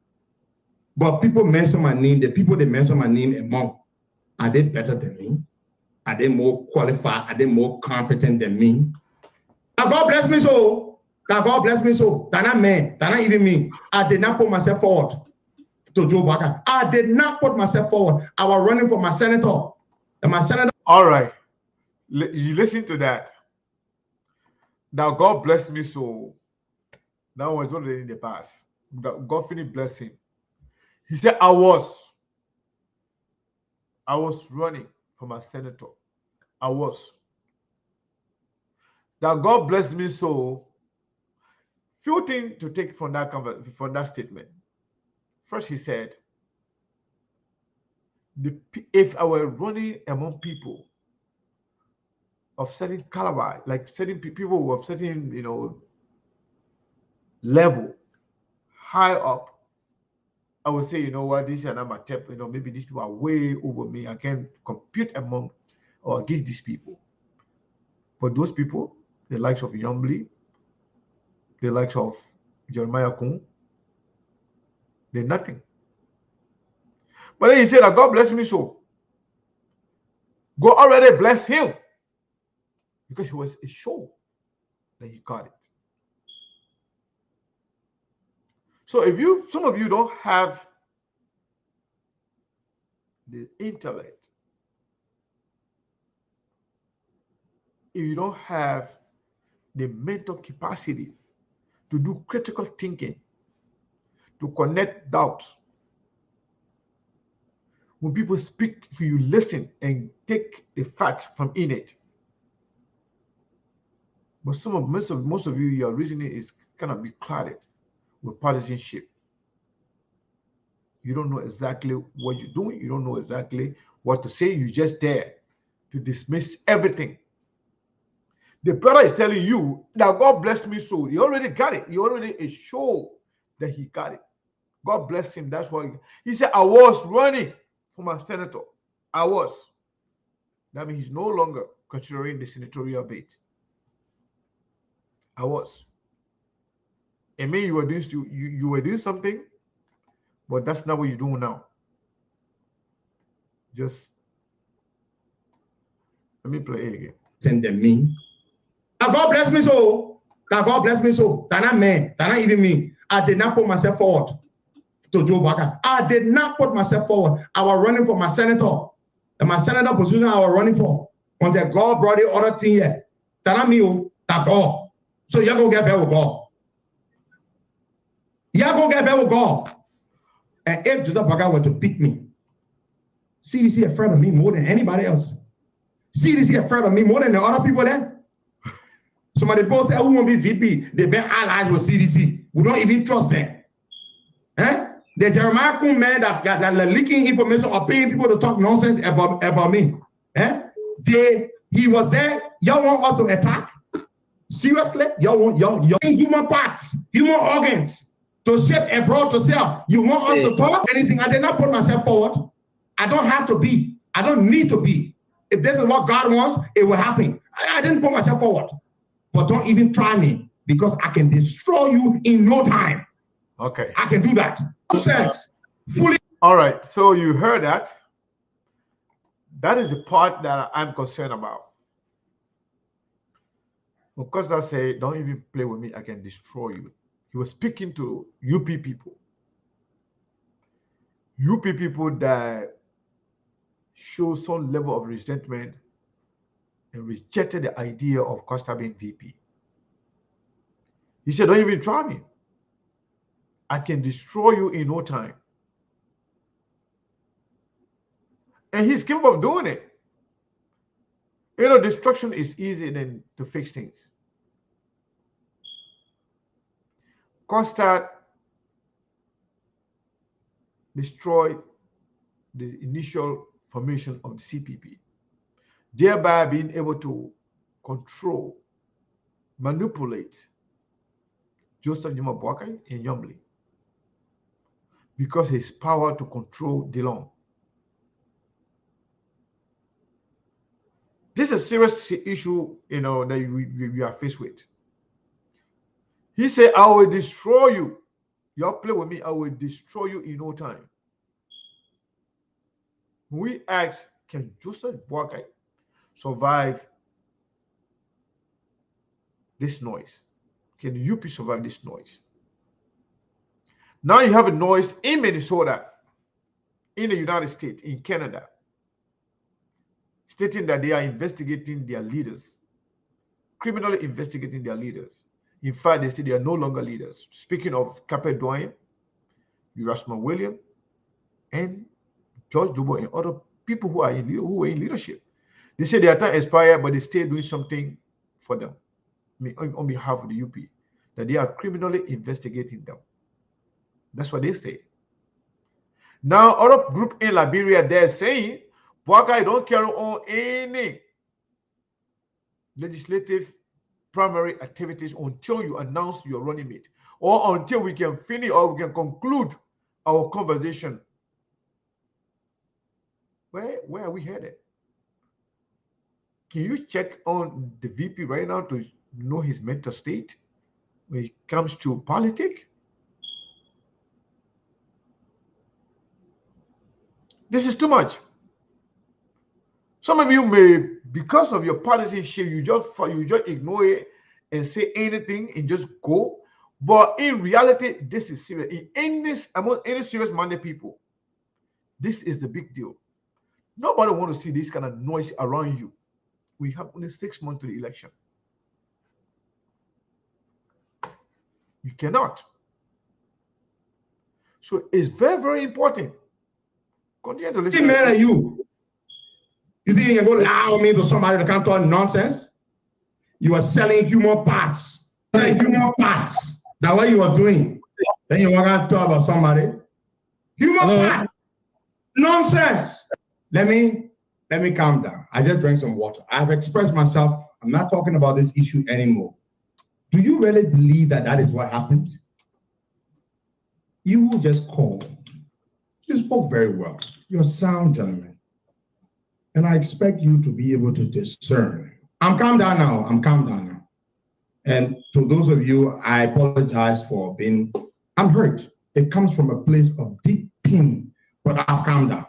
But people mention my name, the people they mention my name among, are they better than me? Are they more qualified? Are they more competent than me? Now God bless me so. God bless me so. They're not men. They're not even me. I did not put myself forward to Joe Baca. I did not put myself forward. I was running for my senator. And my senator. All right. You listen to that. Now God bless me so. That was already in the past. God finished blessing. He said, I was running for my senator. I was. That God bless me so. Few things to take from that statement. First, he said, if I were running among people of certain caliber, like certain people of certain, level, high up, I would say, you know what, this is an amateur, maybe these people are way over me. I can't compete among or against these people. But those people, the likes of Yombly, the likes of Jeremiah Kun, they're nothing. But then he said that God bless me so. God already blessed him because it was a show that he got it. So if some of you don't have the intellect, if you don't have the mental capacity to do critical thinking, to connect doubts, when people speak, if you listen and take the facts from in it. But most of you, your reasoning is kind of be clouded with partisanship. You don't know exactly what you're doing. You don't know exactly what to say. You're just there to dismiss everything. The brother is telling you that God blessed me so. He already got it. He already showed that he got it. God blessed him. That's why he said, I was running for my senator. I was. That means he's no longer considering the senatorial bid. I was. It means you were doing something, but that's not what you're doing now. Just let me play it again. Send them me. Now God bless me so. Now God bless me so. They're not men. They're not even me. I did not put myself forward to Joe Baca. I did not put myself forward. I was running for my senator. And my senator position I was running for. Until God brought the other thing here. They're not me. That's God. So you're going to get better with God. You're going to get better with God. And if Joseph Baca were to pick me, CDC afraid of me more than anybody else. CDC afraid of me more than the other people there. Somebody both say, who won't be VP? They've been allies with CDC. We don't even trust them. The Jeremiah Kun man that leaking information or paying people to talk nonsense about me. He was there. Y'all want us to attack? Seriously? Y'all want human parts, human organs to ship abroad to sell. You want us to talk anything? I did not put myself forward. I don't have to be. I don't need to be. If this is what God wants, it will happen. I didn't put myself forward. But don't even try me, because I can destroy you in no time. Okay. I can do that. Nonsense. Fully. All right. So you heard that. That is the part that I'm concerned about. When Costa said, don't even play with me, I can destroy you. He was speaking to UP people. UP people that show some level of resentment and rejected the idea of Costa being VP. He said, don't even try me. I can destroy you in no time. And he's capable of doing it. You know, destruction is easier than to fix things. Costa destroyed the initial formation of the CPP, thereby being able to control, manipulate Joseph Juma Boakai and Yomli, because his power to control DeLong. This is a serious issue, you know, that we are faced with. He said, I will destroy you. Y'all play with me, I will destroy you in no time. When we ask, can Joseph Boakai survive this noise? Can UP survive this noise? Now you have a noise in Minnesota, in the United States, in Canada, stating that they are investigating their leaders, criminally investigating their leaders. In fact, they say they are no longer leaders. Speaking of Capet Doyen, Erasmus William, and George Dubois, and other people who were in leadership. They say their time expired, but they still doing something for them on behalf of the UP, that they are criminally investigating them. That's what they say. Now, other group in Liberia, they're saying, Boakai don't carry on any legislative primary activities until you announce your running mate, or until we can finish or we can conclude our conversation. Where are we headed? Can you check on the VP right now to know his mental state when it comes to politics? This is too much. Some of you may, because of your partisanship, you just ignore it and say anything and just go. But in reality, this is serious. Among any serious-minded people, this is the big deal. Nobody wants to see this kind of noise around you. We have only 6 months to the election. You cannot. So it's very, very important. Continue to listen. Man, you think you can go allow me to somebody to come talk nonsense? You are selling human parts. Selling human parts. That's what you are doing. Then you want to talk about somebody. Human parts. Nonsense. Let me calm down. I just drank some water. I've expressed myself. I'm not talking about this issue anymore. Do you really believe that that is what happened? You just called. You spoke very well. You're a sound gentleman. And I expect you to be able to discern. I'm calm down now. I'm calm down now. And to those of you, I apologize for being, I'm hurt. It comes from a place of deep pain, but I've calmed down.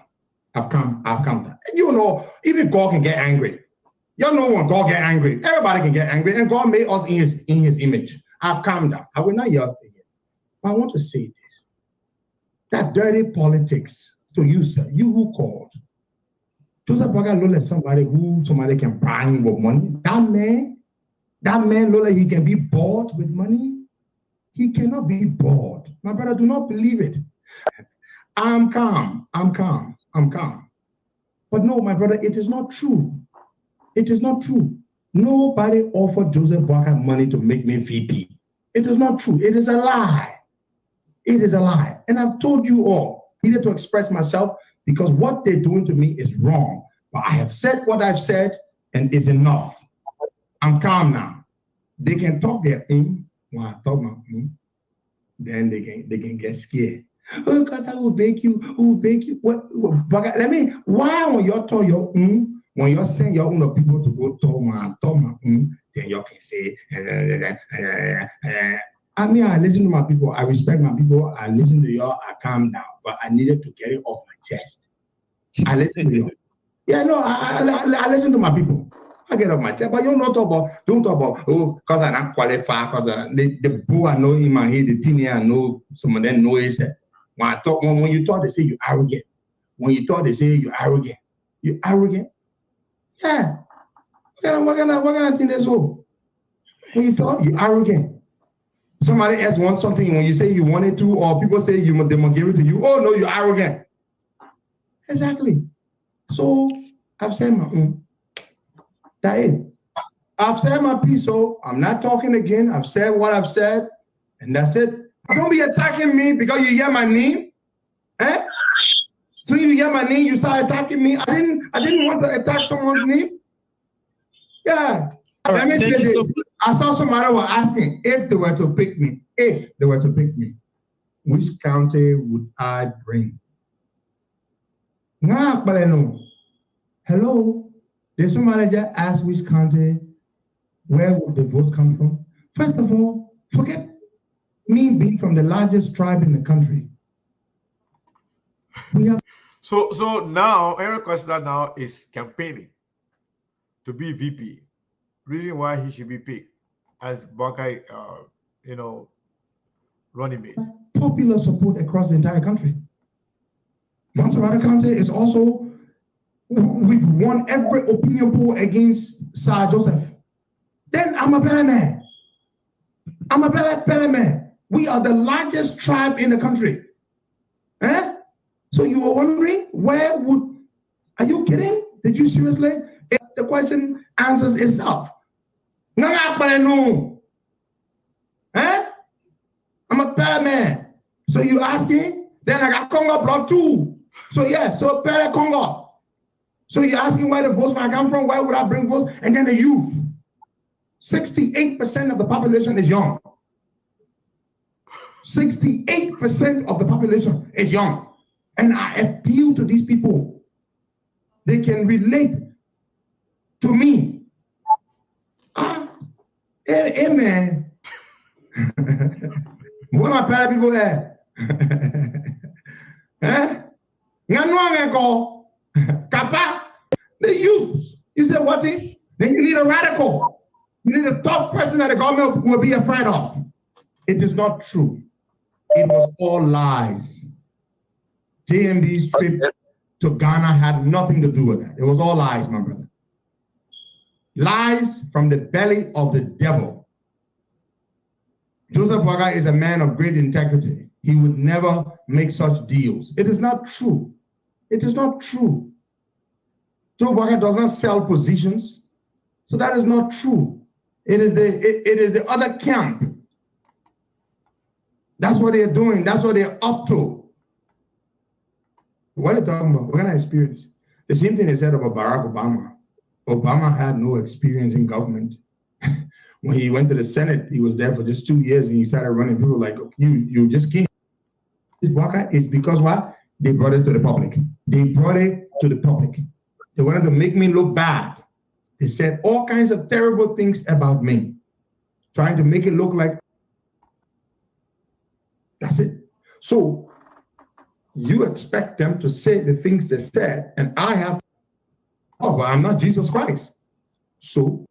I've calmed down. And you know, even God can get angry. Y'all know when God get angry, everybody can get angry, and God made us in his image. I've calmed down. I will not yell again. But I want to say this. That dirty politics to you, sir, you who called. Joseph Boakai look like somebody can buy him with money. That man look like he can be bought with money. He cannot be bought. My brother, do not believe it. I'm calm. But no, my brother, it is not true. It is not true. Nobody offered Joseph Boakai money to make me VP. It is not true. It is a lie. It is a lie. And I've told you all, I needed to express myself because what they're doing to me is wrong. But I have said what I've said, and it's enough. I'm calm now. They can talk their thing. When I talk my thing, then they can get scared. Oh, because I will bake you. Who will bake you? But let me. Why when you tell your when you send your own people to go to my then you can say. I mean, I listen to my people. I respect my people. I listen to y'all. I calm down, but I needed to get it off my chest. I listen to y'all. Yeah, no, I listen to my people. I get off my chest, but you don't talk about, oh, because I'm not qualified, because the boy I know in my head, the thing here I know, some of them know is that when you talk, they say you're arrogant. When you talk, they say you're arrogant. You're arrogant? Yeah. What kind of thing is so? When you talk, you're arrogant. Somebody else wants something, when you say you want it to, or people say they must give it to you, oh no, you're arrogant. Exactly. So I've said my own. That is. I've said my piece, so I'm not talking again. I've said what I've said, and that's it. Don't be attacking me because you hear my name. Eh? So you hear my name, you start attacking me. I didn't want to attack someone's name. Yeah. Let me say this. I saw somebody was asking if they were to pick me, which county would I bring? Nah, but I know. Hello? Did somebody just ask which county, where would the votes come from? First of all, forget me being from the largest tribe in the country. We have So now Eric Costa now is campaigning to be VP. Reason why he should be picked as Buckeye, running mate. popular support across the entire country. Montserrat County is also, we've won every opinion poll against Sir Joseph. Then I'm a better man. I'm a better man. We are the largest tribe in the country. Eh? So you were wondering, are you kidding? Did you seriously? The question answers itself. No. Eh? I'm a better man. So you asking? Then I got Congo blood too. So yeah, so better Congo. So you're asking where the votes might come from? Where would I bring votes? And then the youth. 68% of the population is young. 68% of the population is young. And I appeal to these people. They can relate to me. Amen. Where my parent people at? Kappa, the youth. You said what? Then you need a radical. You need a tough person that the government will be afraid of. It is not true. It was all lies. JMD's trip to Ghana had nothing to do with that. It was all lies, my brother. Lies from the belly of the devil. Joseph Waga is a man of great integrity. He would never make such deals. It is not true. It is not true. Joe Waga does not sell positions. So that is not true. It is the other camp. That's what they're doing. That's what they're up to. What are you talking about? What kind of experience? The same thing they said about Barack Obama. Obama had no experience in government. When he went to the Senate, he was there for just 2 years and he started running. People were like, you just can't. This Waka is because what? They brought it to the public. They brought it to the public. They wanted to make me look bad. They said all kinds of terrible things about me, trying to make it look like that's it. So you expect them to say the things they said, and I have, but I'm not Jesus Christ. So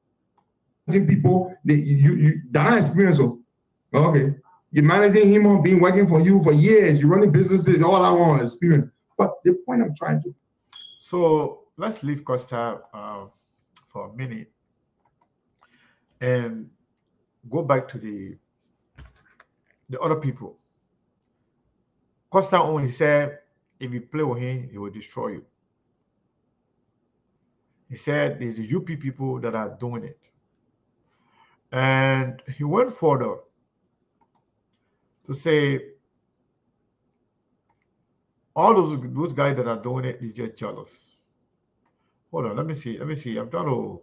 I think people, that experience of, okay, you're managing him on being working for you for years, you're running businesses, all I want is experience. But the point I'm trying to. So let's leave Costa for a minute and go back to the other people. Costa only said, if you play with him, he will destroy you. He said, there's the UP people that are doing it. And he went further to say, all those guys that are doing it is just jealous. Hold on, let me see. I'm trying to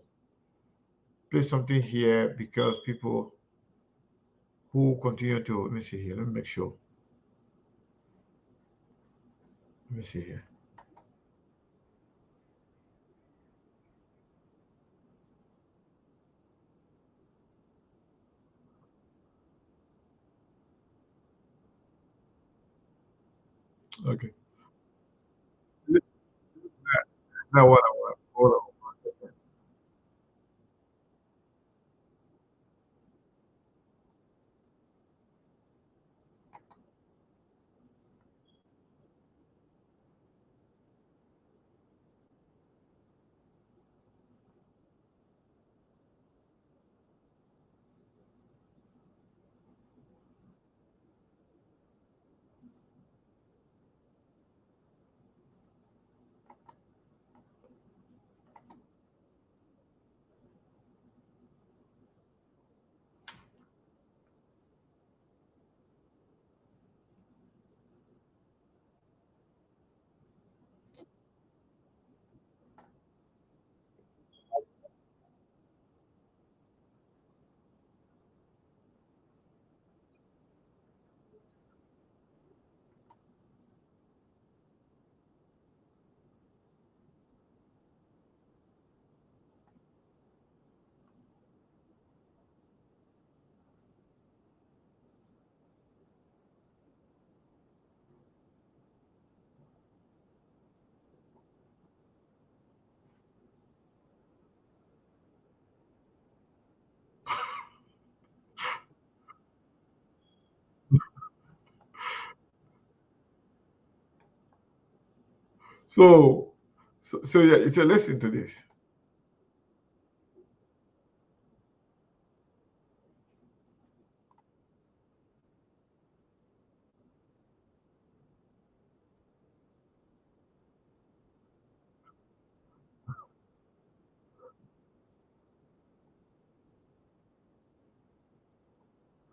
play something here because people who continue to, let me see here, let me make sure. Let me see here. Okay. Now what I want. Hold on. So, so yeah, it's a listen to this.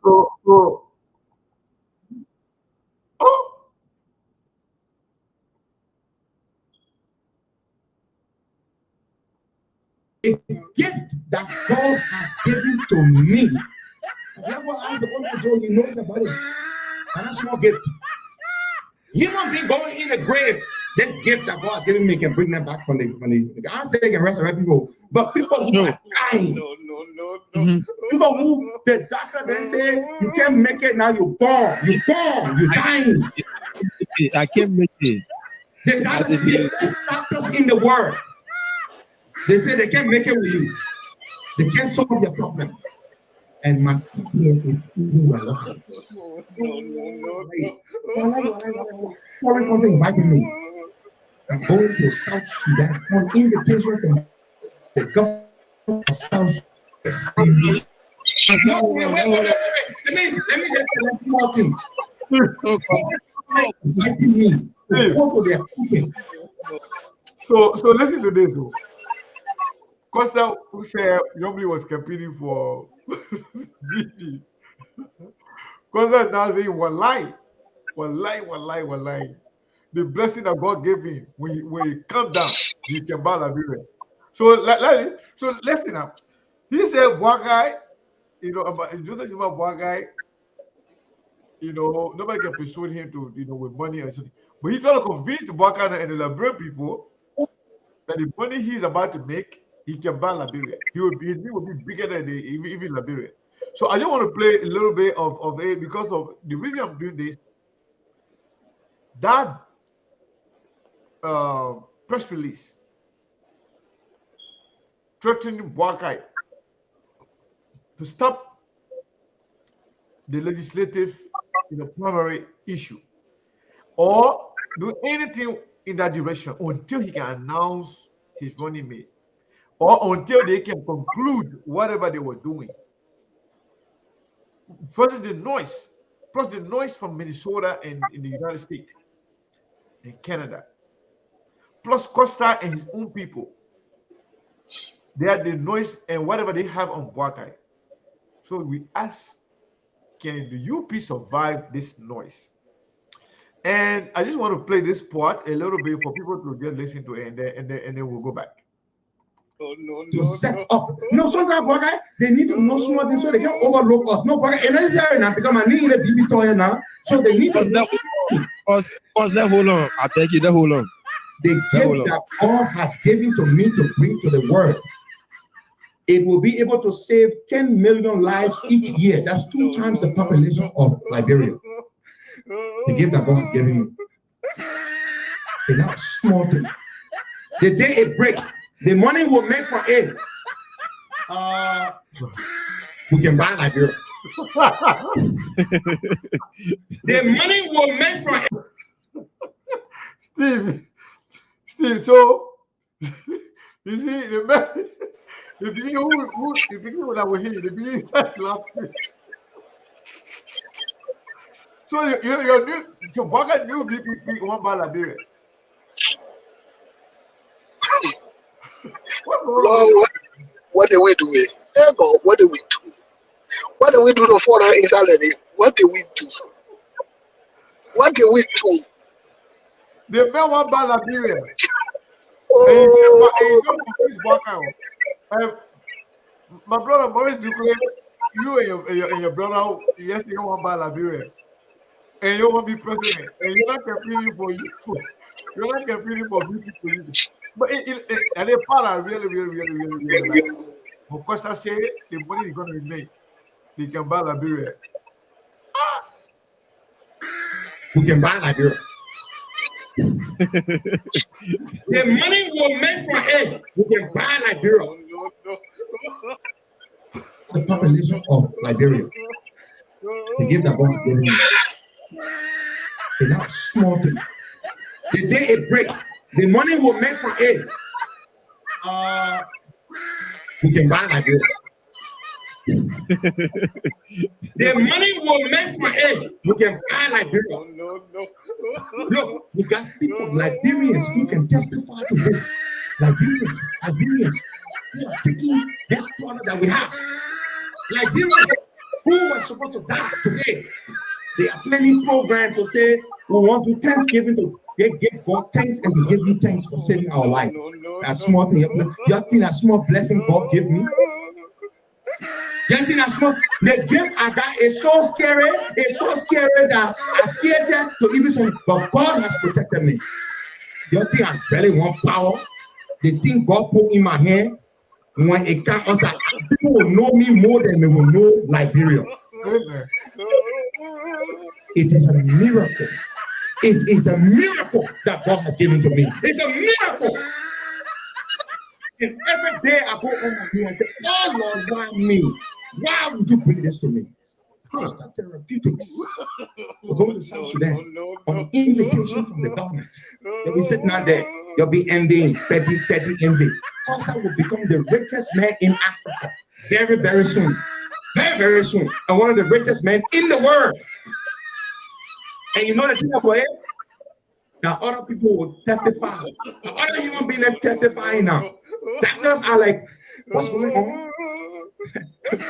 So, oh, A gift that God has given to me. Never ask the one Joe, he knows about it. And a small gift. Human being going in the grave. This gift that God has given me can bring them back from the I say they can resurrect people, but people who are dying. People who the doctor then say you can't make it now, you're you're dying. I can't make it. The best doctors in the world. They say they can't make it with you. They can't solve your problem. And my people is eating a lot. Sorry for inviting me. I'm going to South Sudan on invitation from the government of South Sudan. No, wait. Let me just tell you one thing. Inviting me to go to their cooking. so listen to this. Costa, who said Yomli was campaigning for VP. Costa now saying one lie. The blessing that God gave him when he come down, he can buy Liberia. So so listen up. He said one guy, about Joseph one guy, nobody can persuade him to, with money or something. But he tried to convince the Baka and the Liberian people that the money he's about to make, he can buy Liberia. His name will be bigger than even Liberia. So I just want to play a little bit of it because of the reason I'm doing this. That press release threatening Buakai to stop the legislative, primary issue or do anything in that direction until he can announce his running mate or until they can conclude whatever they were doing. First, the noise, plus the noise from Minnesota and in the United States and Canada, plus Costa and his own people. They are the noise and whatever they have on Buakai. So we ask, can the UP survive this noise? And I just want to play this part a little bit for people to just listen to it, and then we'll go back. to set up. Sometimes they need to know small things so they can overlook us. No, and then say now because I need a BB toy now, so they need to know. Cause let hold on. I beg you, let hold on. The gift that God has given to me to bring to the world, it will be able to save 10 million lives each year. That's 2 times the population of Liberia. The gift that God has given me. It's not small thing. The day it breaks, the money we'll make from it, we can buy Liberia. The money we'll make from it. Steve, so you see the man, the people that were here, the beginning started laughing. So your new, so Baga new VP one by Liberia. What's going on? What did we do? Hey God, what did we do? What did we do to foreign insanity? What did we do? What did we do? The man one by Liberia. My brother Maurice Duclay, you and your brother yesterday one by Liberia. And you want to be president. And you're not competing for you. You're not competing for people. But and they part are really like. But Costa say the money is going to be made. They can buy Liberia. We can buy Liberia. The money we'll make from it, we can buy Liberia. The population of Liberia. The gift that God has given me. It's not small thing. The day it breaks, the money we'll make from it, we can buy Liberia. The money we'll make from it, we can buy Liberia. Look, we got people, Liberians, who can testify to this. Liberians, who are taking this product that we have. Liberians who were supposed to die today. They are planning program to say we want to Thanksgiving to give God thanks and to give you thanks for saving our life. That small thing, you think that small blessing God gave me? You think that small? The gift I got is so scary. It's so scary that I scared to even say, but God has protected me. You think I really want power? The thing God put in my hand, when it comes out, people will know me more than they will know Liberia. It is a miracle. It is a miracle that God has given to me. It's a miracle. And every day I go on my knee and say, oh Lord, why me? Why would you bring this to me? Costa Therapeutics. We're going to South Sudan on invitation from the government. You'll be sitting out there. You'll be ending petty envy. Costa will become the richest man in Africa very, very soon. Very, very soon. And one of the richest men in the world. And you know the thing about it? Now other people will testify. Other human beings are testifying now. Doctors are like, what's going on?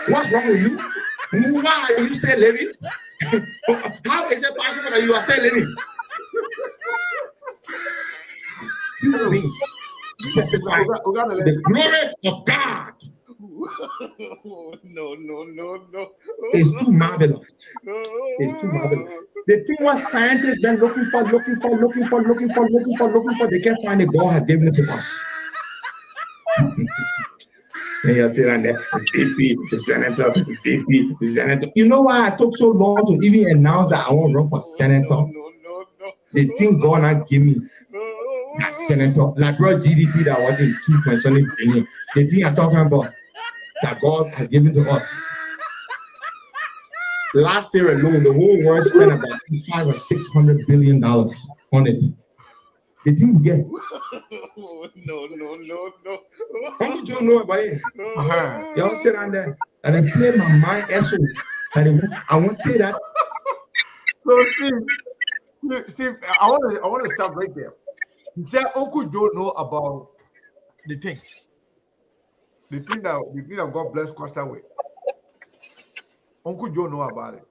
What's wrong with you? Why are you still living? How is it possible that you are still living? Human beings testify the glory of God. No. It's too marvelous. It's too marvelous. The thing what scientists been looking for, they can't find it. God has given it to us. Senator. You know why I took so long to even announce that I want to run for senator? The thing God not give me that senator, like bro GDP that was in 2.7 trillion. The thing I'm talking about that God has given to us. Last year alone, the whole world spent about $500 or $600 billion on it. The thing we get. No. Uncle Joe know about it. Y'all sit down there and then play my mind SO. And I want to say that. So Steve, I want to stop right there. He said Uncle Joe know about the thing. The thing that God bless Costa with. Uncle Joe know about it.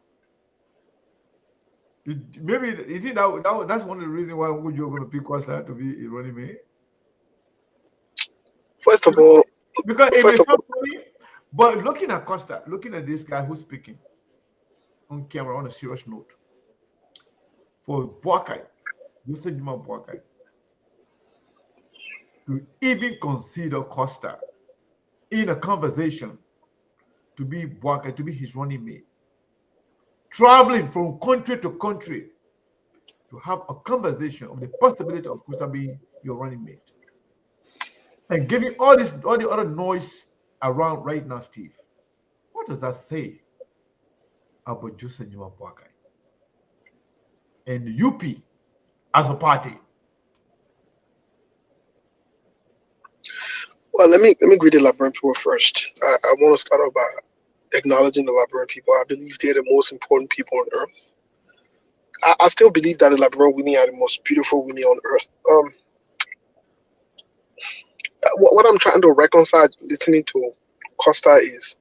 Maybe you think that's one of the reasons why Uncle Joe going to pick Costa to be a running mate. First of all, Because it may first of sound all, funny, but looking at Costa, looking at this guy who's speaking on camera on a serious note, for Boakai, Mr. Juma Boakai, to even consider Costa in a conversation to be Boakai, to be his running mate, traveling from country to country to have a conversation of the possibility of Costa being your running mate, and giving all the other noise around right now, Steve. What does that say about Joseph Juma Boakai and UP as a party? well, let me greet the Liberian people first. I want to start off by acknowledging the Liberian people. I believe they're the most important people on earth. I still believe that the Liberian women are the most beautiful women on earth. What I'm trying to reconcile listening to Costa is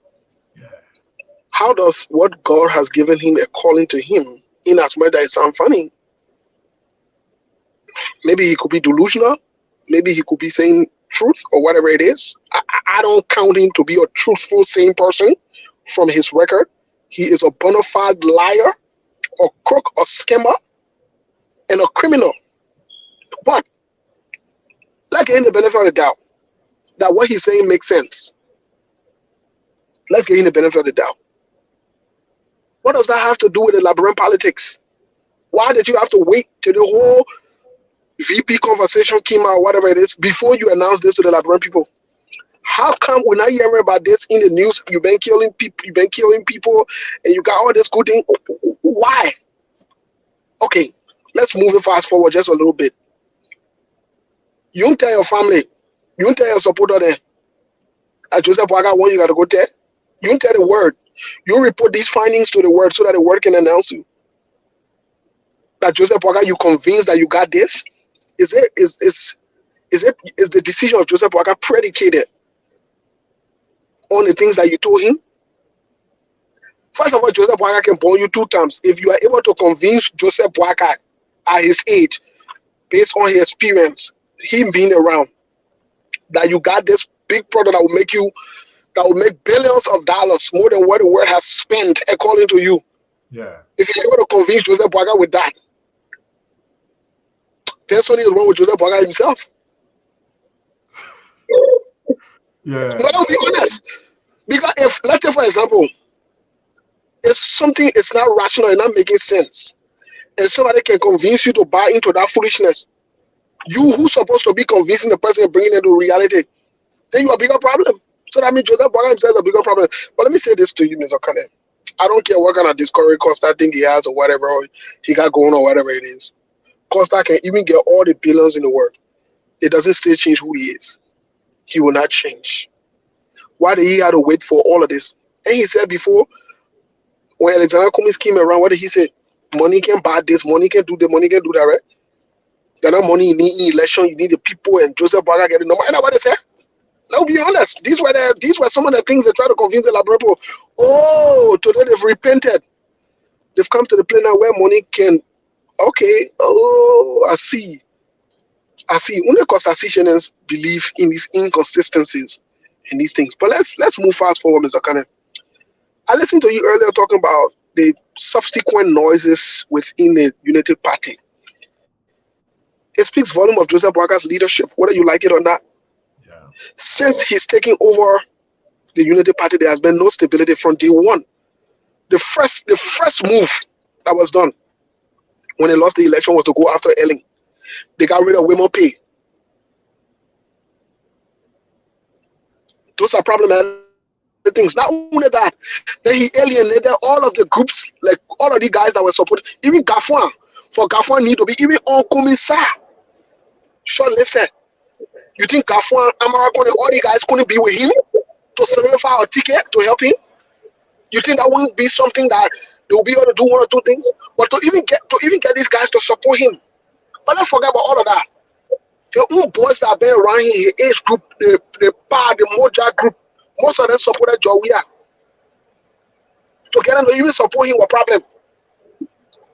Yeah. how does what God has given him a calling to him, in as much that it sounds funny, maybe he could be delusional, maybe he could be saying truth or whatever it is. I don't count him to be a truthful, sane person from his record. He is a bona fide liar, or crook, or scammer, and a criminal. But let's get him the benefit of the doubt that what he's saying makes sense. Let's get him the benefit of the doubt. What does that have to do with the Liberian politics? Why did you have to wait till the whole VP conversation came out, whatever it is, before you announce this to the Liberian people? How come we're not hearing about this in the news? You've been killing people, and you got all this good thing. Why? Okay, let's move it fast forward just a little bit. You don't tell your family, you don't tell your supporter there, Joseph Boakai one, you gotta go there. You don't tell the word. You report these findings to the word so that the word can announce you. That Joseph Boakai, you convinced that you got this? Is the decision of Joseph Boakai predicated on the things that you told him? First of all, Joseph Boakai can burn you 2 times. If you are able to convince Joseph Boakai at his age, based on his experience, him being around, that you got this big product that will make billions of dollars more than what the world has spent according to you. Yeah. If you're able to convince Joseph Boakai with that, then something is wrong with Joseph Boakai himself. Yeah. But I'll be honest. Because if, let's say for example, if something is not rational and not making sense, and somebody can convince you to buy into that foolishness, you who's supposed to be convincing the person and bringing it to reality, then you have a bigger problem. So that means Joseph Boakai himself is a bigger problem. But let me say this to you, Mr. Kane. I don't care what kind of discovery Costa thing he has or whatever he got going or whatever it is. Costa can even get all the billions in the world. It doesn't still change who he is. He will not change. Why did he have to wait for all of this? And he said before, when Alexander Cummings came around, what did he say? Money can buy this, money can do that, money can do that, right? There's not money you need in election, you need the people, and Joseph Boakai getting no money. And what they say? Let's be honest. These were some of the things they try to convince the Liberian people. Oh, today they've repented. They've come to the place now where money can. Okay. Oh, I see. Only Costa believe in these inconsistencies and these things. But let's move fast forward, Mr. Kane. I listened to you earlier talking about the subsequent noises within the United Party. It speaks volume of Joseph Boakai's leadership, whether you like it or not. Yeah. Since he's taking over the Unity Party, there has been no stability from day one. The first move that was done when they lost the election was to go after Elling. They got rid of women pay. Those are problematic things. Not only that, then he alienated all of the groups, like all of the guys that were supported, even Gafwan. For Gafwan need to be even on commissar. Shortlisted. You think Gafwan, Amarakone, all the guys couldn't be with him to solidify a ticket to help him? You think that wouldn't be something that they will be able to do one or two things? But to even get these guys to support him. But let's forget about all of that. The old boys that have been around here, his age group, the Moja group, most of them supported Jowia. To get them to even support him was a problem.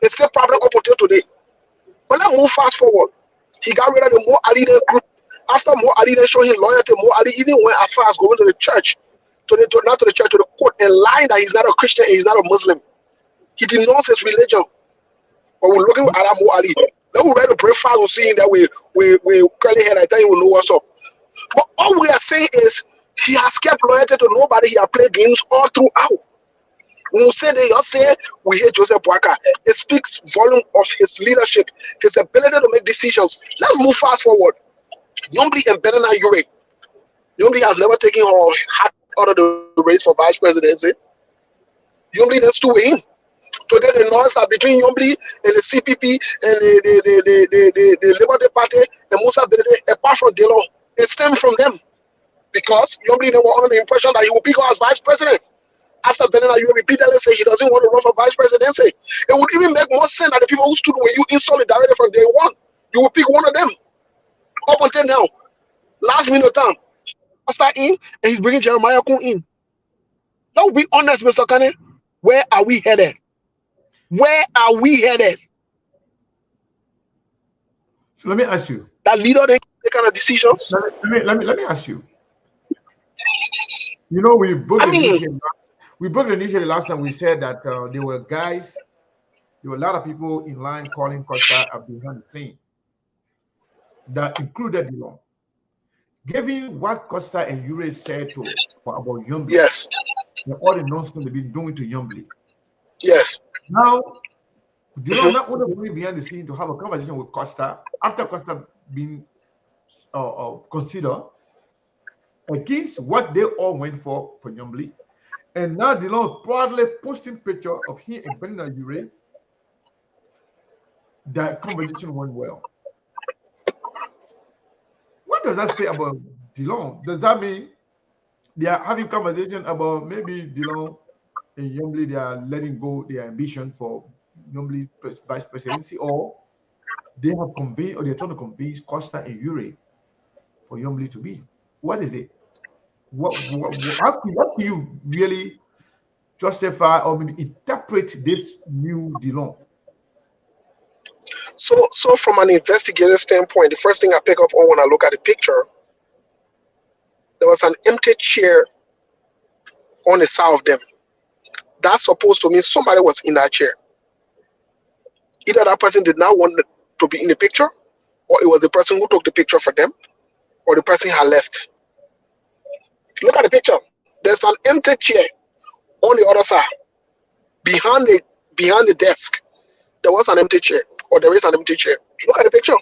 It's still a problem up until today. But let's move fast forward. He got rid of the more Alida group After Mo Ali then showed him loyalty, Mo Ali even went as far as going to the church, not to the church, to the court, and lying that he's not a Christian and he's not a Muslim. He denounced his religion. But we're looking at Mo Ali. Then we read the prayer fast, we're seeing that we curly hair, I think he will know what's up. But all we are saying is he has kept loyalty to nobody. He has played games all throughout. When we say that, you say we hate Joseph Boakai. It speaks volume of his leadership, his ability to make decisions. Let's move fast forward. Yombli and Benana Ure. Yombli has never taken her hat out of the race for vice presidency. Yombli then stood with him. Today the noise are between Yombli and the CPP and the Liberty Party and Musa Belede, apart from Delon. It stemmed from them. Because Yombli they were under the impression that he would pick out as vice president. After Benana Ure repeatedly say he doesn't want to run for vice presidency. It would even make more sense that the people who stood with you in solidarity from day one, you will pick one of them. Up until now, last minute time, Costa in and he's bringing Jeremiah Kun in. Now be honest, Mr. Kane, where are we headed? Where are we headed? So let me ask you. That leader they take kind of decisions. Let me ask you. You know, we broke the initially last time. We said that there were a lot of people in line calling Costa behind the scene. That included Delon. Given what Costa and Ure said about Yombli, yes, and all the nonsense they've been doing to Yombli, yes. Now, Delon not only going behind the scene to have a conversation with Costa after Costa being considered against what they all went for Yombli, and now Delon proudly posting picture of him and Benina Ure. That conversation went well. What does that say about Delon? Does that mean they are having conversation about maybe Delon and Yombli, they are letting go their ambition for Yombli vice presidency, or they have convened, or they're trying to convince Costa and Ure for Yombli to be? What is it? How can you really justify or maybe interpret this new Delon? So from an investigative standpoint, the first thing I pick up on when I look at the picture, there was an empty chair on the side of them. That's supposed to mean somebody was in that chair. Either that person did not want to be in the picture, or it was the person who took the picture for them, or the person had left. Look at the picture. There's an empty chair on the other side. Behind the desk, there was an empty chair, or there is an empty chair. Look at the picture.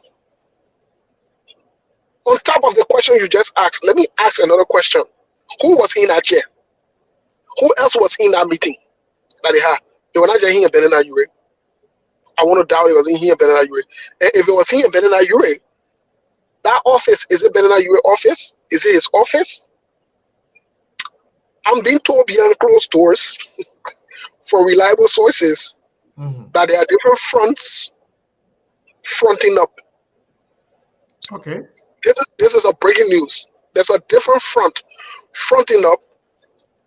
On top of the question you just asked, let me ask another question. Who was in that chair? Who else was in that meeting that they had? They were not just here in Benana Ure. I want to doubt it was in here in Benana Ure. And if it was here in Benana Ure, that office, is it Benana Ure office? Is it his office? I'm being told behind closed doors for reliable sources that there are different fronts fronting up. Okay. This is a breaking news. There's a different front fronting up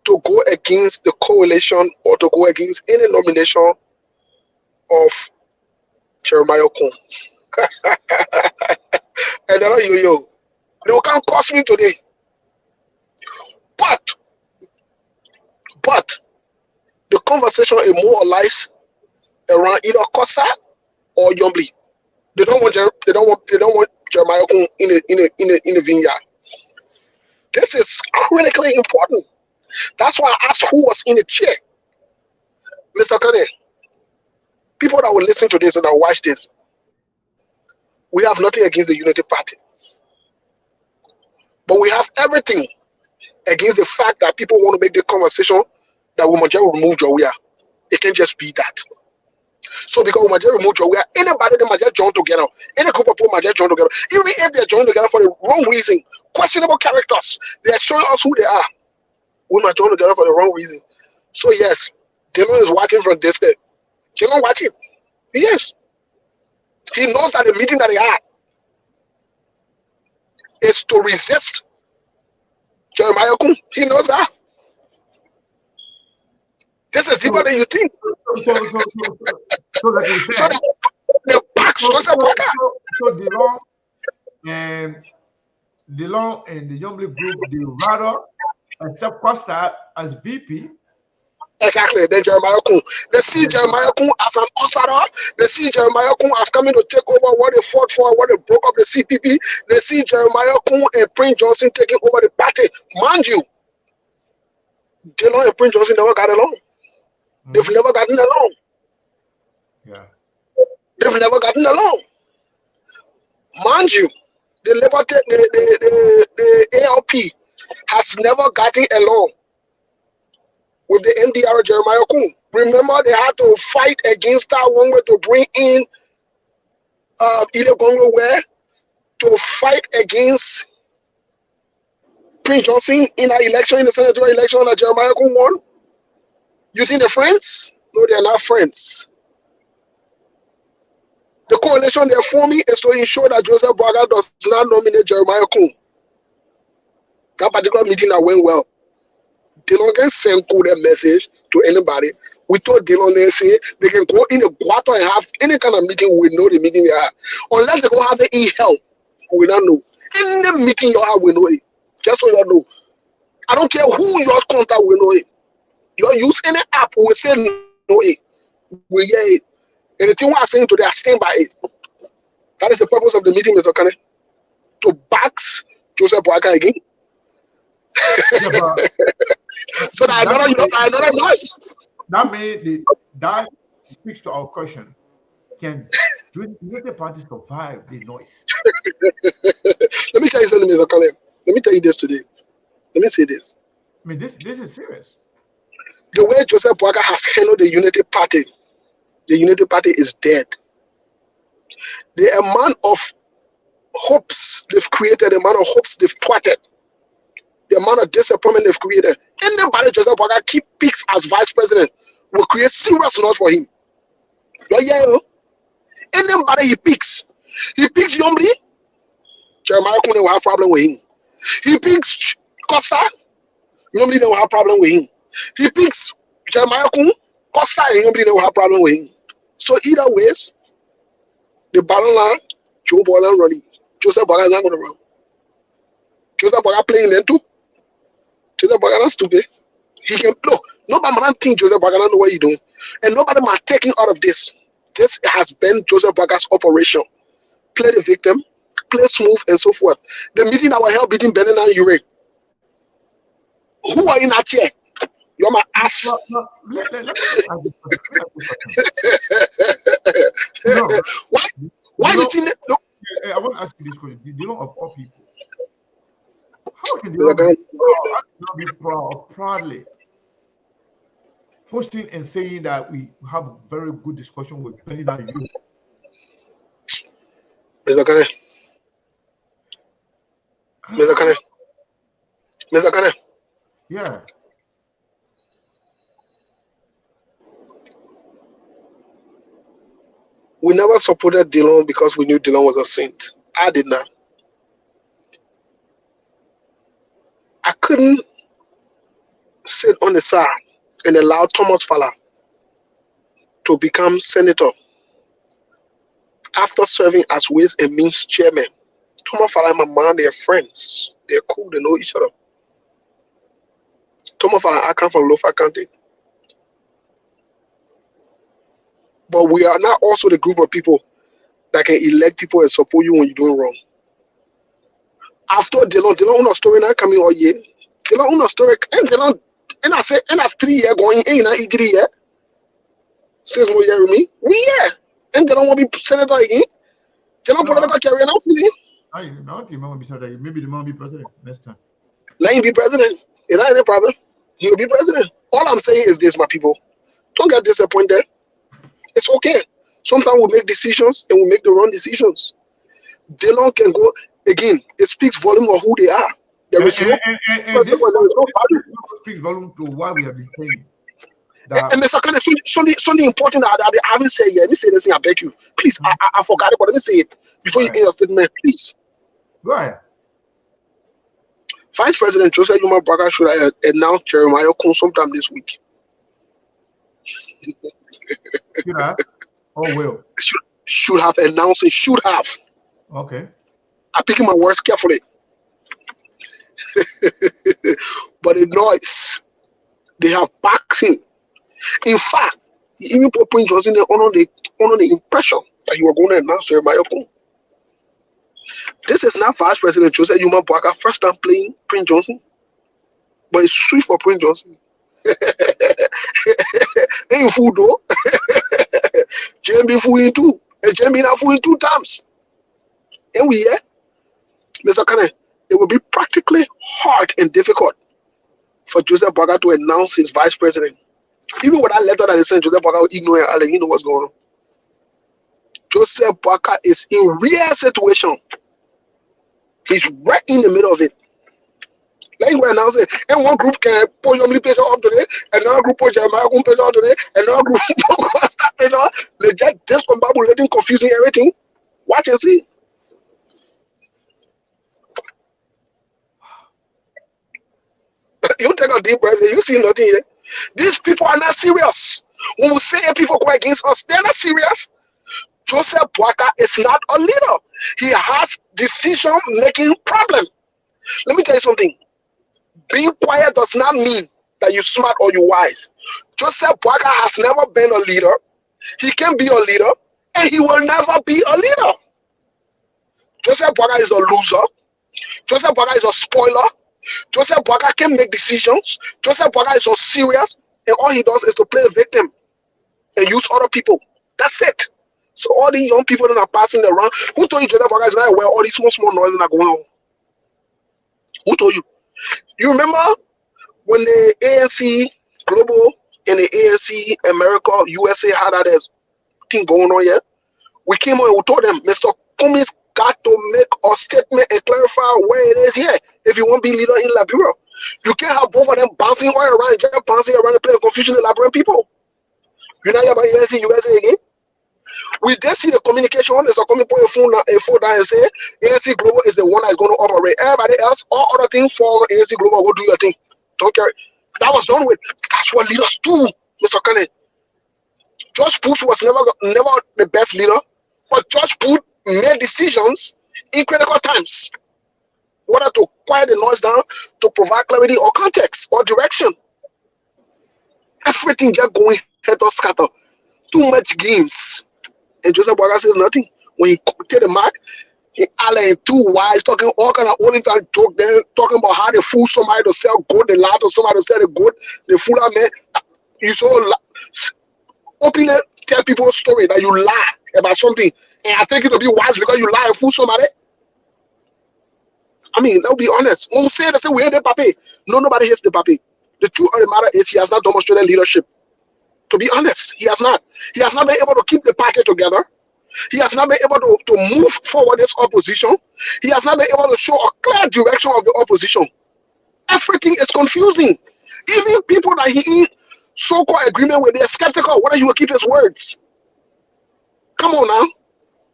to go against the coalition or to go against any nomination of Jeremiah Kun. And they can't cost me today. But the conversation is more or less around either Costa or Yombli. They don't want Jeremiah Kun in the vineyard. This is critically important. That's why I asked who was in the chair. Mr. Kane, people that will listen to this and that will watch this, we have nothing against the Unity Party. But we have everything against the fact that people want to make the conversation that Umaje will remove Jawia. It can't just be that. So because Umaje remove Jawia, anybody that Umaje join together, any group of people Umaje join together, even if they're joining together for the wrong reason, questionable characters, they are showing us who they are. We might join together for the wrong reason. So yes, Dylan is watching from distance. Dylan watching. Yes. He knows that the meeting that they had is to resist Jeremiah Kun. He knows that. This is deeper than you think. So like you said, the back, so Delon and DeLong and the Young League group, they rather accept Costa as VP. Exactly. Then Jeremiah Kun. They see Jeremiah Kun as an outsider. They see Jeremiah Kun as coming to take over what they fought for, what they broke up the CPP. They see Jeremiah Kun and Prince Johnson taking over the party. Mind you, DeLong and Prince Johnson never got along. They've never gotten along. Yeah. They've never gotten along. Mind you, the Labour, the ALP has never gotten along with the MDR Jeremiah Kun. Remember, they had to fight against that one way to bring in Ile Congo where to fight against Prince Johnson in an election, in the senatorial election that Jeremiah Kun won. You think they're friends? No, they're not friends. The coalition they're forming is to ensure that Joseph Braga does not nominate Jeremiah Kun. That particular meeting that went well. DeLong can send a message to anybody. We told DeLong they say they can go in a quarter and have any kind of meeting. We know the meeting they have. Unless they go have it in hell, we don't know. Any meeting you have, we know it. Just so you know. I don't care who your contact, we know it. You use any app, we say no it. We hear it. Anything we are saying today, I stand by it. That is the purpose of the meeting, Mr. Kane. To back Joseph Braga again. Yeah, So that another noise. That speaks to our question. Can the party survive the noise? Let me tell you something, Mr. Kane. Let me tell you this today. Let me say this. I mean, this is serious. The way Joseph Braga has handled the Unity Party is dead. The amount of hopes they've created, the amount of hopes they've thwarted, the amount of disappointment they've created. Anybody Joseph Braga picks as vice president will create serious loss for him. Yeah. Anybody he picks Yombly, Jeremiah Kun will have problem with him. He picks Costa, Yombly will have problem with him. He picks Jeremiah Kun, Costa, and Yombly will have problem with him. So either ways, the battle line, Joe Boylan running. Joseph Braga is not going to run. Joseph Braga playing then too. Joseph Braga not stupid. He can look. Nobody man think Joseph Braga don't know what he's doing, and nobody man taking out of this. This has been Joseph Braga's operation. Play the victim, play smooth, and so forth. The meeting that was held between Benin and Ure. Who are in that chair? You're my ass. No, let me no, Why you think? Look, I want to ask you this question. The DeLong of all people, how can DeLong be proudly posting and saying that we have a very good discussion with Benin and Ure? Mr. Kane. Yeah. We never supported DeLong because we knew DeLong was a saint. I did not. I couldn't sit on the side and allow Thomas Fowler to become senator after serving as Ways and Means chairman. Thomas Fowler and my man, they're friends. They're cool. They know each other. Thomas Fowler, I come from Lofa County. But we are not also the group of people that can elect people and support you when you're doing wrong. After DeLong una story now coming all year. DeLong una story and DeLong and I say and that's 3 years going in 3 years. 6 more years with me. We here. And DeLong will be senator again. DeLong political career now see. I don't remember be senator. Maybe the man be president next time. Let him be president. It ain't a problem. He'll be president. All I'm saying is this, my people. Don't get disappointed. It's okay. Sometimes we make decisions and we make the wrong decisions. DeLong can go again. It speaks volume of who they are. There is no value. Speaks volume to what we have been saying. And Mr. Kane, something important that I haven't said yet. Let me say this thing, I beg you. Please, I forgot it, but let me say it before you end your statement, please. Go ahead. Vice President Joseph Yuma Braga should announce Jeremiah Kun sometime this week. Should have? Oh, will. Should have announced it. Should have. Okay. I'm picking my words carefully. But the noise, they have backed him. In fact, he even put Prince Johnson there under the impression that he was going to announce to everybody. This is not Vice President Joseph Yuma Boaka first time playing Prince Johnson, but it's sweet for Prince Johnson. Ain't fool though. JMB fooling too. And JMB not fooling 2 times. And we here, Mr. Kane, it will be practically hard and difficult for Joseph Boaka to announce his vice president. Even with that letter that he sent, Joseph Boaka will ignore Allen. You know what's going on. Joseph Boaka is in real situation. He's right in the middle of it. Like we announce it, and one group can push your page up today, another group push your page up today, another group Costa page up. They just discombobulating, confusing everything. Watch and see. You take a deep breath, you see nothing here. These people are not serious. When we say people go against us, they're not serious. Joseph Boaka is not a leader. He has decision-making problem. Let me tell you something. Being quiet does not mean that you're smart or you're wise. Joseph Boaka has never been a leader. He can be a leader, and he will never be a leader. Joseph Boaka is a loser. Joseph Boaka is a spoiler. Joseph Boaka can make decisions. Joseph Boaka is so serious, and all he does is to play a victim and use other people. That's it. So all these young people that are passing around, who told you Joseph Boaka is not aware of all these small noises that are going on? Who told you? You remember when the ANC Global and the ANC America USA had that thing going on here? We came on and we told them, Mr. Cummings got to make a statement and clarify where it is here if you want to be leader in Liberia. You can't have both of them bouncing all around, just bouncing around and playing confusion in Liberian people. You're not here about ANC USA again? We did see the communication. Mr. Cummings put a phone down and say ANC Global is the one that's going to operate. Everybody else, all other things for ANC Global, go do your thing. Don't care. That was done with. That's what leaders do, Mr. Kennedy. George Bush was never the best leader, but George Bush made decisions in critical times, whether to quiet the noise down, to provide clarity or context or direction. Everything just going head or scatter. Too much games. And Joseph Boaka says nothing. When he take the mark, he Allen too wise, talking all kind of only time joke there, talking about how they fool somebody to sell gold, they lie to somebody to sell the gold, they fool a man. You so openly tell people a story that you lie about something, and I think it to be wise because you lie and fool somebody. I mean, let's be honest. When we say they say we hate the papi, nobody hates the papi. The truth of the matter is he has not demonstrated leadership. To be honest, he has not. He has not been able to keep the party together. He has not been able to move forward this opposition. He has not been able to show a clear direction of the opposition. Everything is confusing. Even people that he in so-called agreement with, they're skeptical whether he will keep his words. Come on now.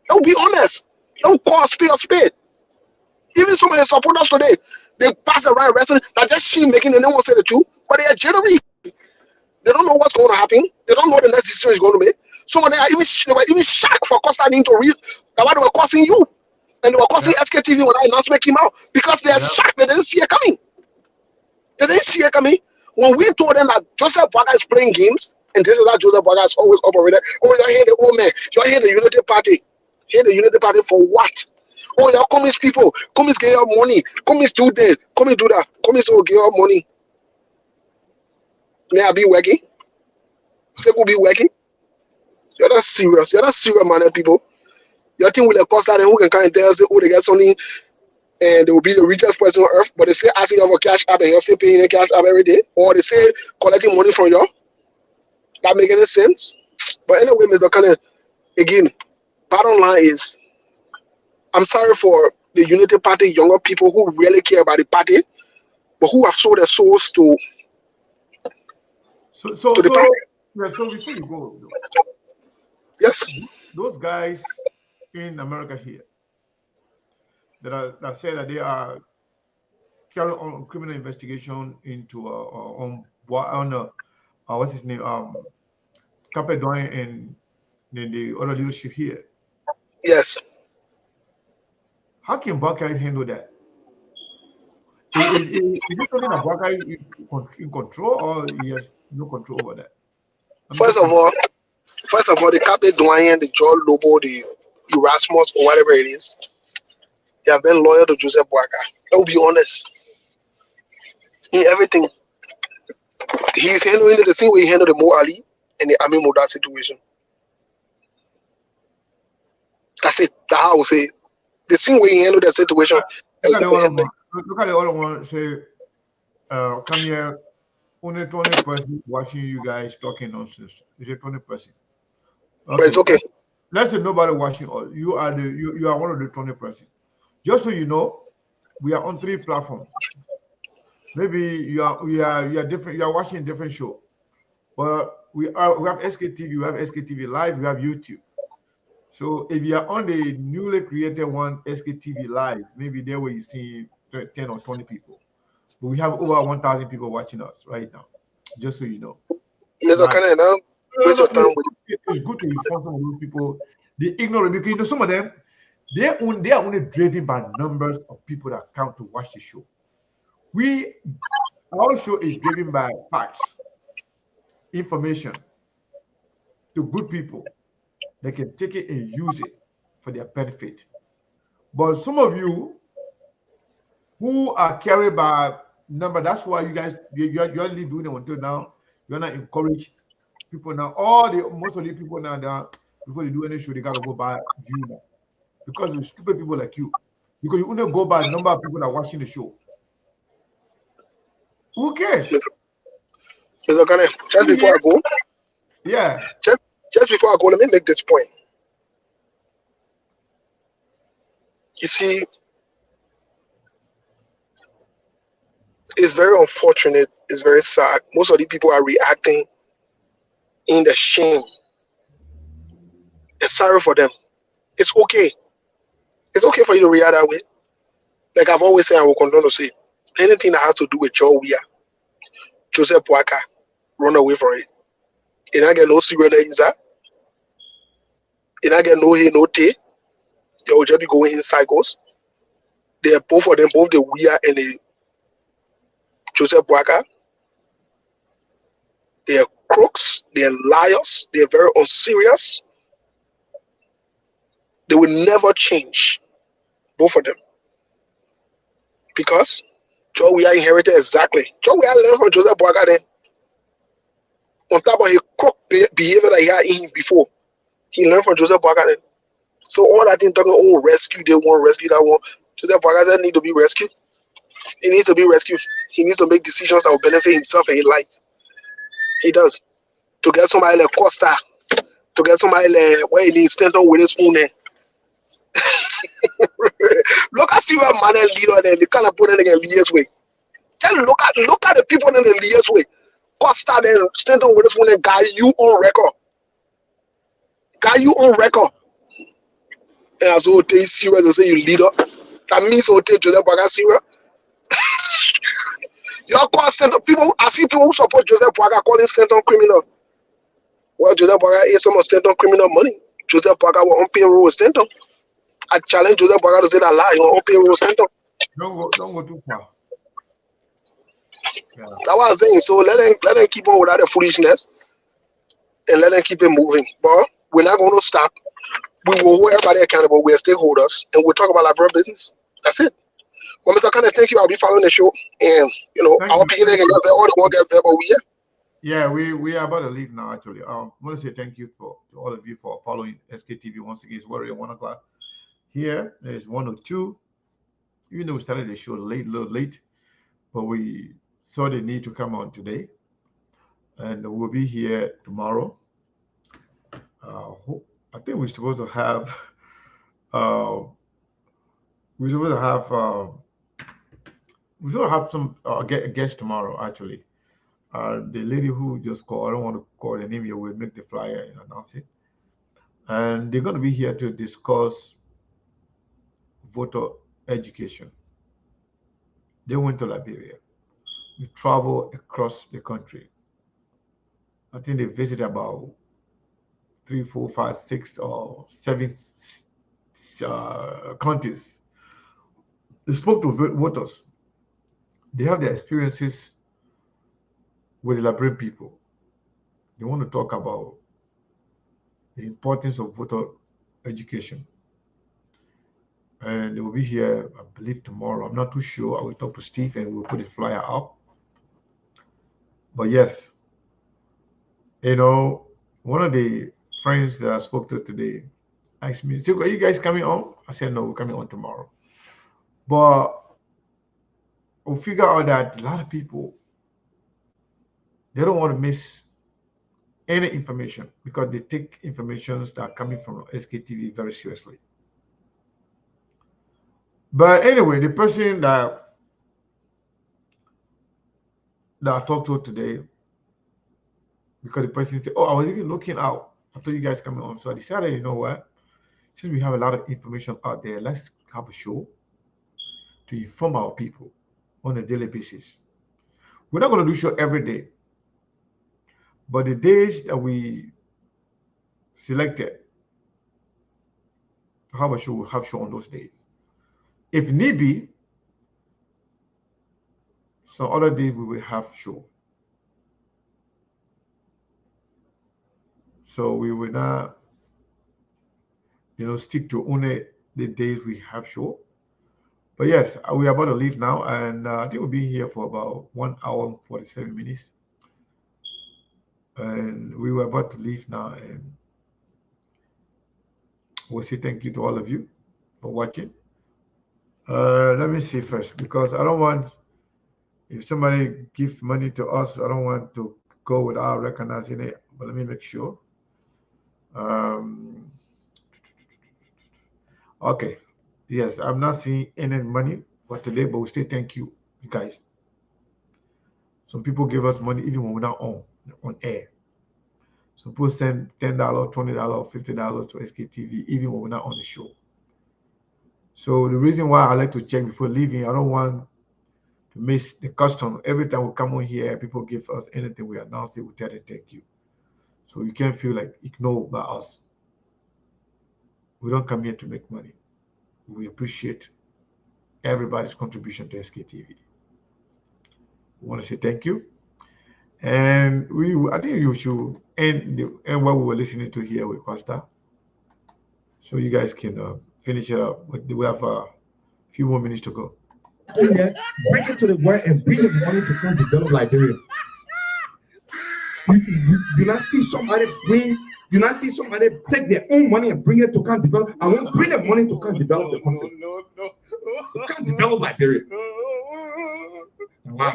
Don't be honest. Don't call a spade a spade. Even some of the supporters today, they pass around wrestling that just she making and they won't say the truth, but they are jittery. They don't know what's going to happen. They don't know what the next decision is going to make. Some of them they were even shocked for Costa to read that why they were causing you. And they were causing SKTV when that announcement came out because they are shocked that they didn't see it coming. They didn't see it coming. When we told them that Joseph Boaka is playing games, and this is how Joseph Boaka has always operated. Oh, you're here the old man. You're here the Unity Party. Here the Unity Party for what? Oh, you're communist people. Communists get your money. Communists do this. Communists do that. Communists will get your money. May I be working? Say will be working. You're not serious. You're not serious, man, people. Your thing will cost that and who can come and tell us, oh, they get something and they will be the richest person on earth, but they still asking you for cash app and you're still paying the cash app every day, or they say collecting money from you. That make any sense? But anyway, Mr. Kane, again, bottom line is, I'm sorry for the Unity Party younger people who really care about the party, but who have sold their souls to the party. Yeah, so before you go, Yes. those guys in America here that say that they are carrying on criminal investigation into what's his name, Capedoin and then the other leadership here. Yes. How can Boaka handle that? Is it something that Bwaka in control, or he has no control over that? I'm First just of all, the Cape Doyen, the George Lobo, the Erasmus, or whatever it is, they have been loyal to Joseph Boakai. I'll be honest. In everything, he's handling it the same way he handled the Mo Ali and the Ami Moda situation. That's it. That's how I would say it. The same way he handled that situation. Look at the other one. Look at the other one. Say, come here. Only 20% watching you guys talking nonsense. Is it 20%? But Okay. it's okay. Let's say nobody watching all. You are you are one of the 20%. Just so you know, we are on 3 platforms. Maybe you are different. You are watching different show, but we have SKTV, we have SKTV Live, we have YouTube. So if you are on the newly created one, SKTV Live, maybe there where you see 10 or 20 people. But we have over 1,000 people watching us right now. Just so you know. Mr. Right. Kane, don't waste your time with it. It's good to inform some of those people. They ignore it because some of them they are only driven by numbers of people that come to watch the show. Our show is driven by facts, information to good people. They can take it and use it for their benefit. But some of you who are carried by number, that's why you guys you're only doing it until now. You're not encourage people now. Most of the people now that before they do any show, they gotta go by view now. Because of stupid people like you. Because you only go by number of people that are watching the show. Who cares? Mr. Kane, just before I go, Yeah. just before I go, let me make this point. You see, it's very unfortunate. It's very sad. Most of the people are reacting in the shame. And sorry for them. It's okay. It's okay for you to react that way. Like I've always said, I will continue to say, anything that has to do with Joe Weir, Joseph Boakai, run away from it. And I get no serious inside. And I get no here, no tay. They will just be going in cycles. They are both of them, both the Weir and the Joseph Boakai. They are crooks. They are liars. They are very unserious. They will never change. Both of them. Because Joe Weir inherited exactly. Joe Weir learned from Joseph Boakai then. On top of his crook behavior that he had in him before. He learned from Joseph Boakai then. So all that thing talking, oh, rescue, they want rescue, that one. Joseph Boakai said need to be rescued. He needs to be rescued. He needs to make decisions that will benefit himself and his life. He does. To get somebody like Costa, to get somebody like where he needs Stanton with his spoon there. Look at Silver Man and leader there. They kind of put it in a Leah's way. Just look at the people in the Leah's way. Costa there, Stanton with his spoon there, guy you on record. Guy you on record. And as well take serious and say you leader. That means will take Joseph Boakai serious. Your call Stanton people. I see people who support Joseph Boakai calling Stanton criminal. Well, Joseph Boakai is some of Stanton criminal money. Joseph Boakai was on payroll with Stanton. I challenge Joseph Boakai to say that lie. He was on payroll with Stanton. Don't go too far. Yeah. That's what I was saying. So let them keep on without the foolishness and let them keep it moving. But we're not going to stop. We will hold everybody accountable. We're stakeholders and we'll talk about our brand business. That's it. Well, Mr. Kane, thank you. I'll be following the show. And, I'll be in there and all the work there, but we Yeah, we are about to leave now. Actually, I want to say thank you to all of you for following SKTV once again. It's Warrior 1 o'clock. Here there's 102. We started the show a little late, but we saw the need to come on today, and we'll be here tomorrow. I think we're supposed to have. We're supposed to have. We're supposed to have some guests tomorrow. Actually. The lady who just called, I don't want to call her name here, will make the flyer and announce it. And they're going to be here to discuss voter education. They went to Liberia. We travel across the country. I think they visited about 3, 4, 5, 6, or 7 countries. They spoke to voters. They have their experiences with the Liberian people. They want to talk about the importance of voter education. And they will be here, I believe, tomorrow. I'm not too sure. I will talk to Steve and we'll put the flyer up. But yes, one of the friends that I spoke to today asked me, "So, are you guys coming on?" I said, "No, we're coming on tomorrow." But we'll figure out that a lot of people, they don't want to miss any information because they take informations that are coming from SKTV very seriously. But anyway, the person that I talked to today, because the person said, "Oh, I was even looking out. I thought you guys coming on." So I decided, you know what? Since we have a lot of information out there, let's have a show to inform our people on a daily basis. We're not going to do show every day, but the days that we selected to have a show, we'll have show on those days. If need be, some other days we will have show. So we will not, stick to only the days we have show. But yes, we are about to leave now, and I think we'll be here for about 1 hour and 47 minutes. And we were about to leave now, and we'll say thank you to all of you for watching. Let me see first, because I don't want, if somebody gives money to us, I don't want to go without recognizing it. But let me make sure. Okay. Yes, I'm not seeing any money for today, but we say thank you guys. Some people give us money even when we're not on air. Some people send $10, $20, $50 to SKTV even when we're not on the show. So the reason why I like to check before leaving, I don't want to miss the custom. Every time we come on here, people give us anything, we announce it, we tell them thank you. So you can't feel like ignored by us. We don't come here to make money. We appreciate everybody's contribution to SKTV. We want to say thank you. And I think you should end what we were listening to here with Costa, so you guys can finish it up. We have a few more minutes to go. Yeah, bring it to the world and bring the money to come develop Liberia. You do not see somebody take their own money and bring it to come develop. I won't bring the money to come develop the country. No. You can't develop Liberia. Wow.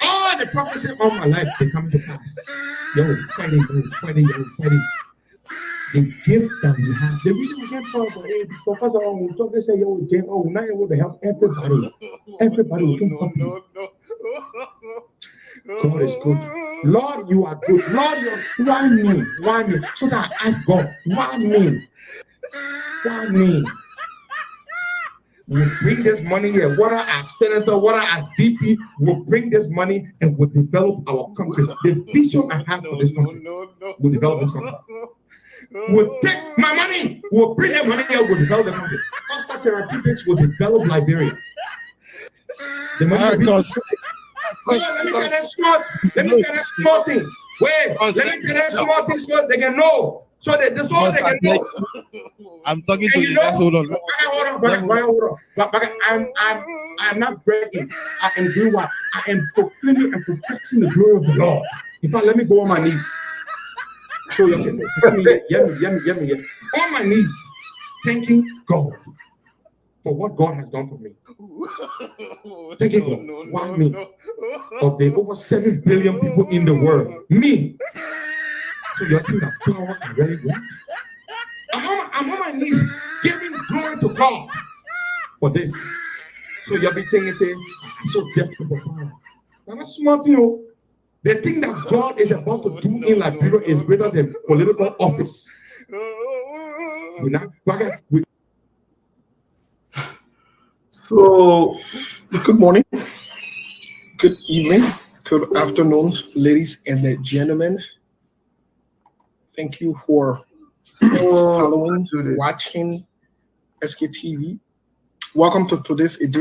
All the prophecies all my life, they come to pass. Yo, fighting. The gift that we have, the reason we get called for it, because we talk, they say, yo, Jane, we're not able to help everybody. Everybody will come help you. God is good. Lord, you are good. Lord, why me? Why me? So that I ask God, why me? Why me? We'll bring this money here. What are our senator? What are our VP? We'll bring this money and we'll develop our country. The vision I have for this country. We'll develop this country. We'll take my money. We'll bring that money here. We'll develop the country. Costa Therapeutics will develop Liberia. The money will let me get that small thing. Wait, let me get that small thing so they can know. So that that's all they can know. I'm talking to you. Guys, hold on. I'm not bragging. I am doing what? I am proclaiming and professing the glory of the Lord. In fact, let me go on my knees. So you can yummy. On my knees, thanking God for what God has done for me. Thanking God. Why me? Of the over 7 billion people in the world. Me. So you think that power is very good? I'm on my knees giving glory to God for this. So you'll be thinking, I'm so desperate for power. I'm not smart, The thing that God is about to do in Liberia is greater than political office. So, good morning, good evening, good afternoon, ladies and gentlemen. Thank you for following, watching SKTV. Welcome to today's edition